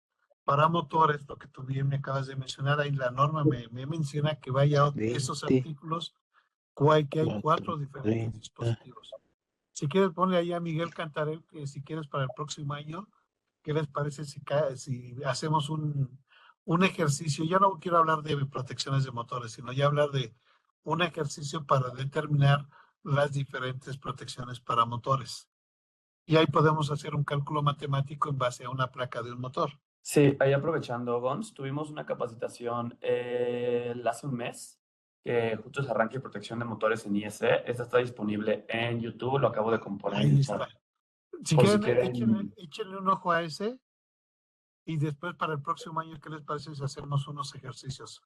para motores, lo que tú bien me acabas de mencionar, ahí la norma me menciona que vaya a esos 20, artículos, que hay 4 diferentes 30. dispositivos. Si quieres, ponle ahí a Miguel Cantarel, que si quieres para el próximo año, ¿qué les parece si hacemos un ejercicio? Ya no quiero hablar de protecciones de motores, sino ya hablar de un ejercicio para determinar las diferentes protecciones para motores. Y ahí podemos hacer un cálculo matemático en base a una placa de un motor. Sí, ahí aprovechando, Gons, tuvimos una capacitación hace un mes, que justo es arranque y protección de motores en ISE. Esta está disponible en YouTube, lo acabo de componer en Ahí el está. chat. Si Por quieren, échenle un ojo a ese y después para el próximo año, ¿qué les parece si hacemos unos ejercicios?